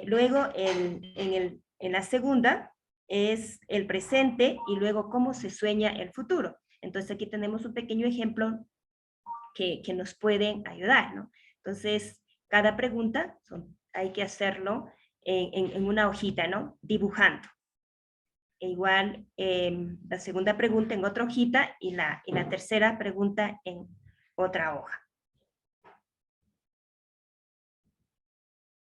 Luego, en la segunda, es el presente y luego cómo se sueña el futuro. Entonces, aquí tenemos un pequeño ejemplo que nos pueden ayudar, ¿no? Entonces, cada pregunta hay que hacerlo en una hojita, ¿no? Dibujando. E igual, la segunda pregunta en otra hojita y la tercera pregunta en otra hoja.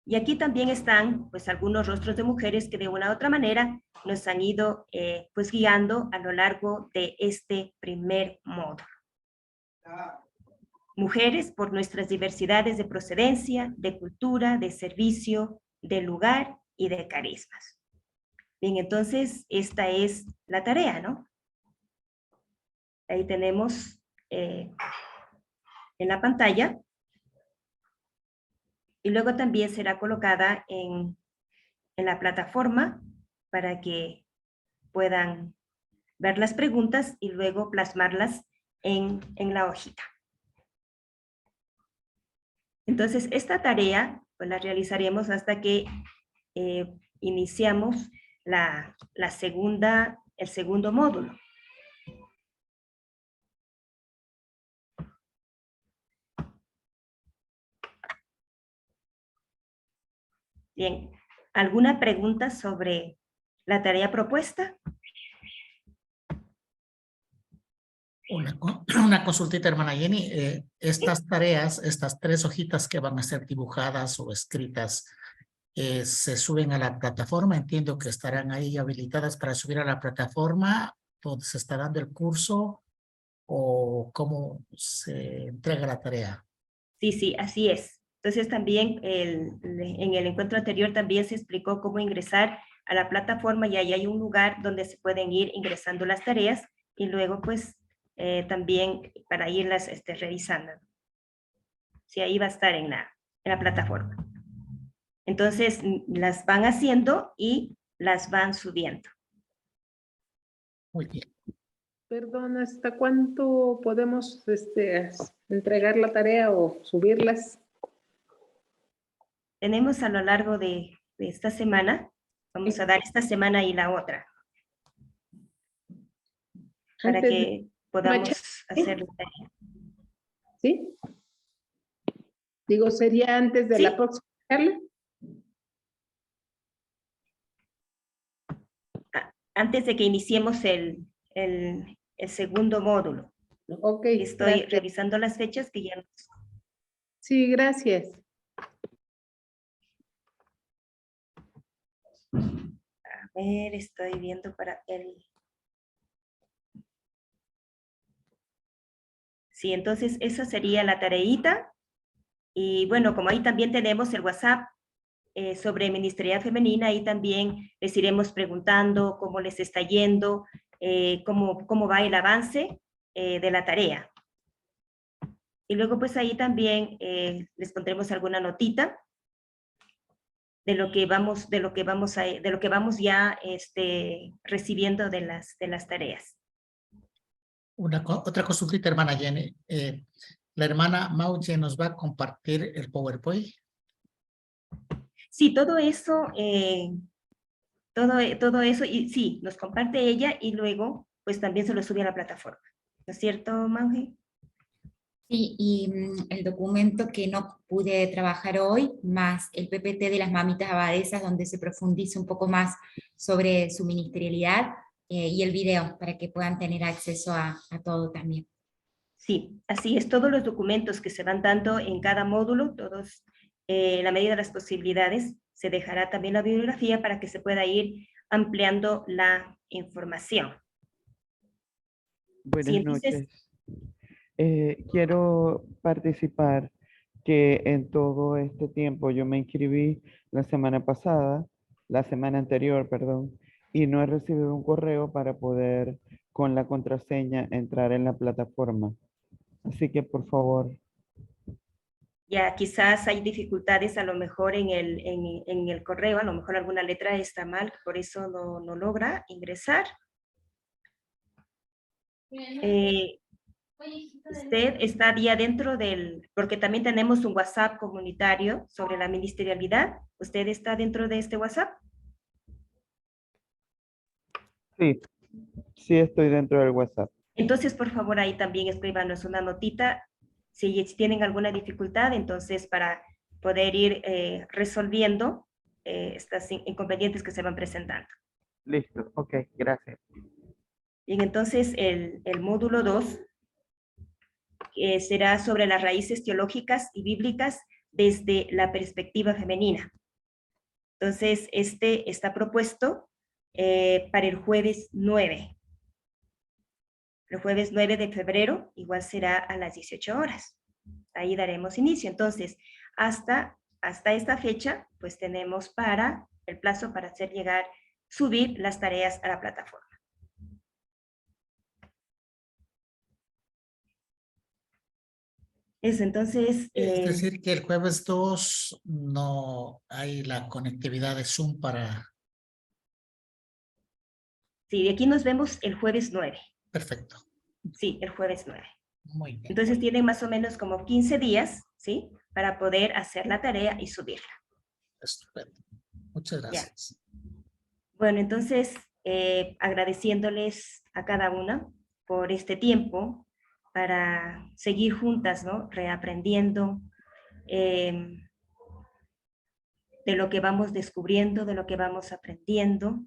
Y aquí también están, pues, algunos rostros de mujeres que de una u otra manera nos han ido, pues, guiando a lo largo de este primer módulo. Mujeres por nuestras diversidades de procedencia, de cultura, de servicio, de lugar y de carismas. Bien, entonces, esta es la tarea, ¿no? Ahí tenemos en la pantalla. Y luego también será colocada en la plataforma para que puedan ver las preguntas y luego plasmarlas en la hojita. Entonces, esta tarea pues la realizaremos hasta que iniciamos el segundo módulo. Bien, ¿alguna pregunta sobre la tarea propuesta? Una consultita, hermana Jenny. Estas tareas, estas 3 hojitas que van a ser dibujadas o escritas, se suben a la plataforma. Entiendo que estarán ahí habilitadas para subir a la plataforma donde se está dando el curso, o cómo se entrega la tarea. Sí, así es. Entonces también en el encuentro anterior también se explicó cómo ingresar a la plataforma y ahí hay un lugar donde se pueden ir ingresando las tareas y luego pues también para irlas revisando. Sí, ahí va a estar en la plataforma. Entonces las van haciendo y las van subiendo. Muy bien. Perdón, ¿hasta cuánto podemos entregar la tarea o subirlas? Tenemos a lo largo de esta semana, vamos a dar esta semana y la otra, para que podamos hacer la tarea. ¿Sí? Digo, ¿sería antes de la próxima charla? Antes de que iniciemos el segundo módulo. Ok. Estoy revisando las fechas que ya... Sí, gracias. A ver, estoy viendo para el... Sí, entonces esa sería la tareita. Y bueno, como ahí también tenemos el WhatsApp sobre Ministerial Femenina, ahí también les iremos preguntando cómo les está yendo, cómo va el avance de la tarea. Y luego pues ahí también les pondremos alguna notita de lo que vamos ya recibiendo de las tareas. Otra consultita, hermana Jenny. La hermana Mauche nos va a compartir el PowerPoint. Sí, todo eso, y sí, nos comparte ella y luego pues también se lo sube a la plataforma. ¿No es cierto, Mauche? Sí, y el documento que no pude trabajar hoy, más el PPT de las mamitas abadesas, donde se profundiza un poco más sobre su ministerialidad, y el video, para que puedan tener acceso a todo también. Sí, así es. Todos los documentos que se van dando en cada módulo, todos, en la medida de las posibilidades, se dejará también la bibliografía para que se pueda ir ampliando la información. Buenas Sí, entonces, noches. Quiero participar que en todo este tiempo yo me inscribí la semana pasada, la semana anterior, perdón, y no he recibido un correo para poder con la contraseña entrar en la plataforma. Así que por favor. ya quizás hay dificultades a lo mejor en el correo, a lo mejor alguna letra está mal, por eso no logra ingresar. Usted estaría dentro del, porque también tenemos un WhatsApp comunitario sobre la ministerialidad. ¿Usted está dentro de este WhatsApp? Sí, sí estoy dentro del WhatsApp. Entonces, por favor, ahí también escríbanos una notita si tienen alguna dificultad, entonces para poder ir resolviendo estas inconvenientes que se van presentando. Listo, ok, gracias. Bien, entonces el módulo 2 será sobre las raíces teológicas y bíblicas desde la perspectiva femenina. Entonces, este está propuesto para el jueves 9. El jueves 9 de febrero, igual será a las 18 horas. Ahí daremos inicio. Entonces, hasta esta fecha, pues tenemos para el plazo para hacer llegar, subir las tareas a la plataforma. Eso, entonces... es decir, que el jueves 2 no hay la conectividad de Zoom para... Sí, de aquí nos vemos el jueves 9. Perfecto. Sí, el jueves 9. Muy bien. Entonces tienen más o menos como 15 días, ¿sí? Para poder hacer la tarea y subirla. Estupendo. Muchas gracias. Ya. Bueno, entonces, agradeciéndoles a cada una por este tiempo para seguir juntas, ¿no? Reaprendiendo de lo que vamos descubriendo, de lo que vamos aprendiendo.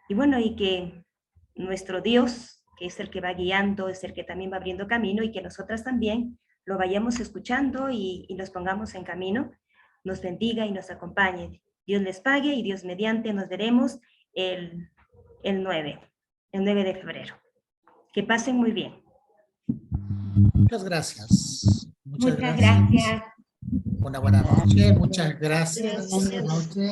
Y bueno, y que nuestro Dios, que es el que va guiando, es el que también va abriendo camino, y que nosotras también lo vayamos escuchando y nos pongamos en camino, nos bendiga y nos acompañe. Dios les pague y Dios mediante nos veremos el 9 de febrero. Que pasen muy bien. Muchas gracias. Muchas gracias. Una buena noche. Muchas gracias. Buenas noches.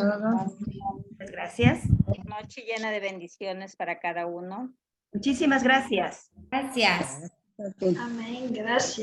Muchas gracias. Noche llena de bendiciones para cada uno. Muchísimas gracias. Gracias. Amén, gracias.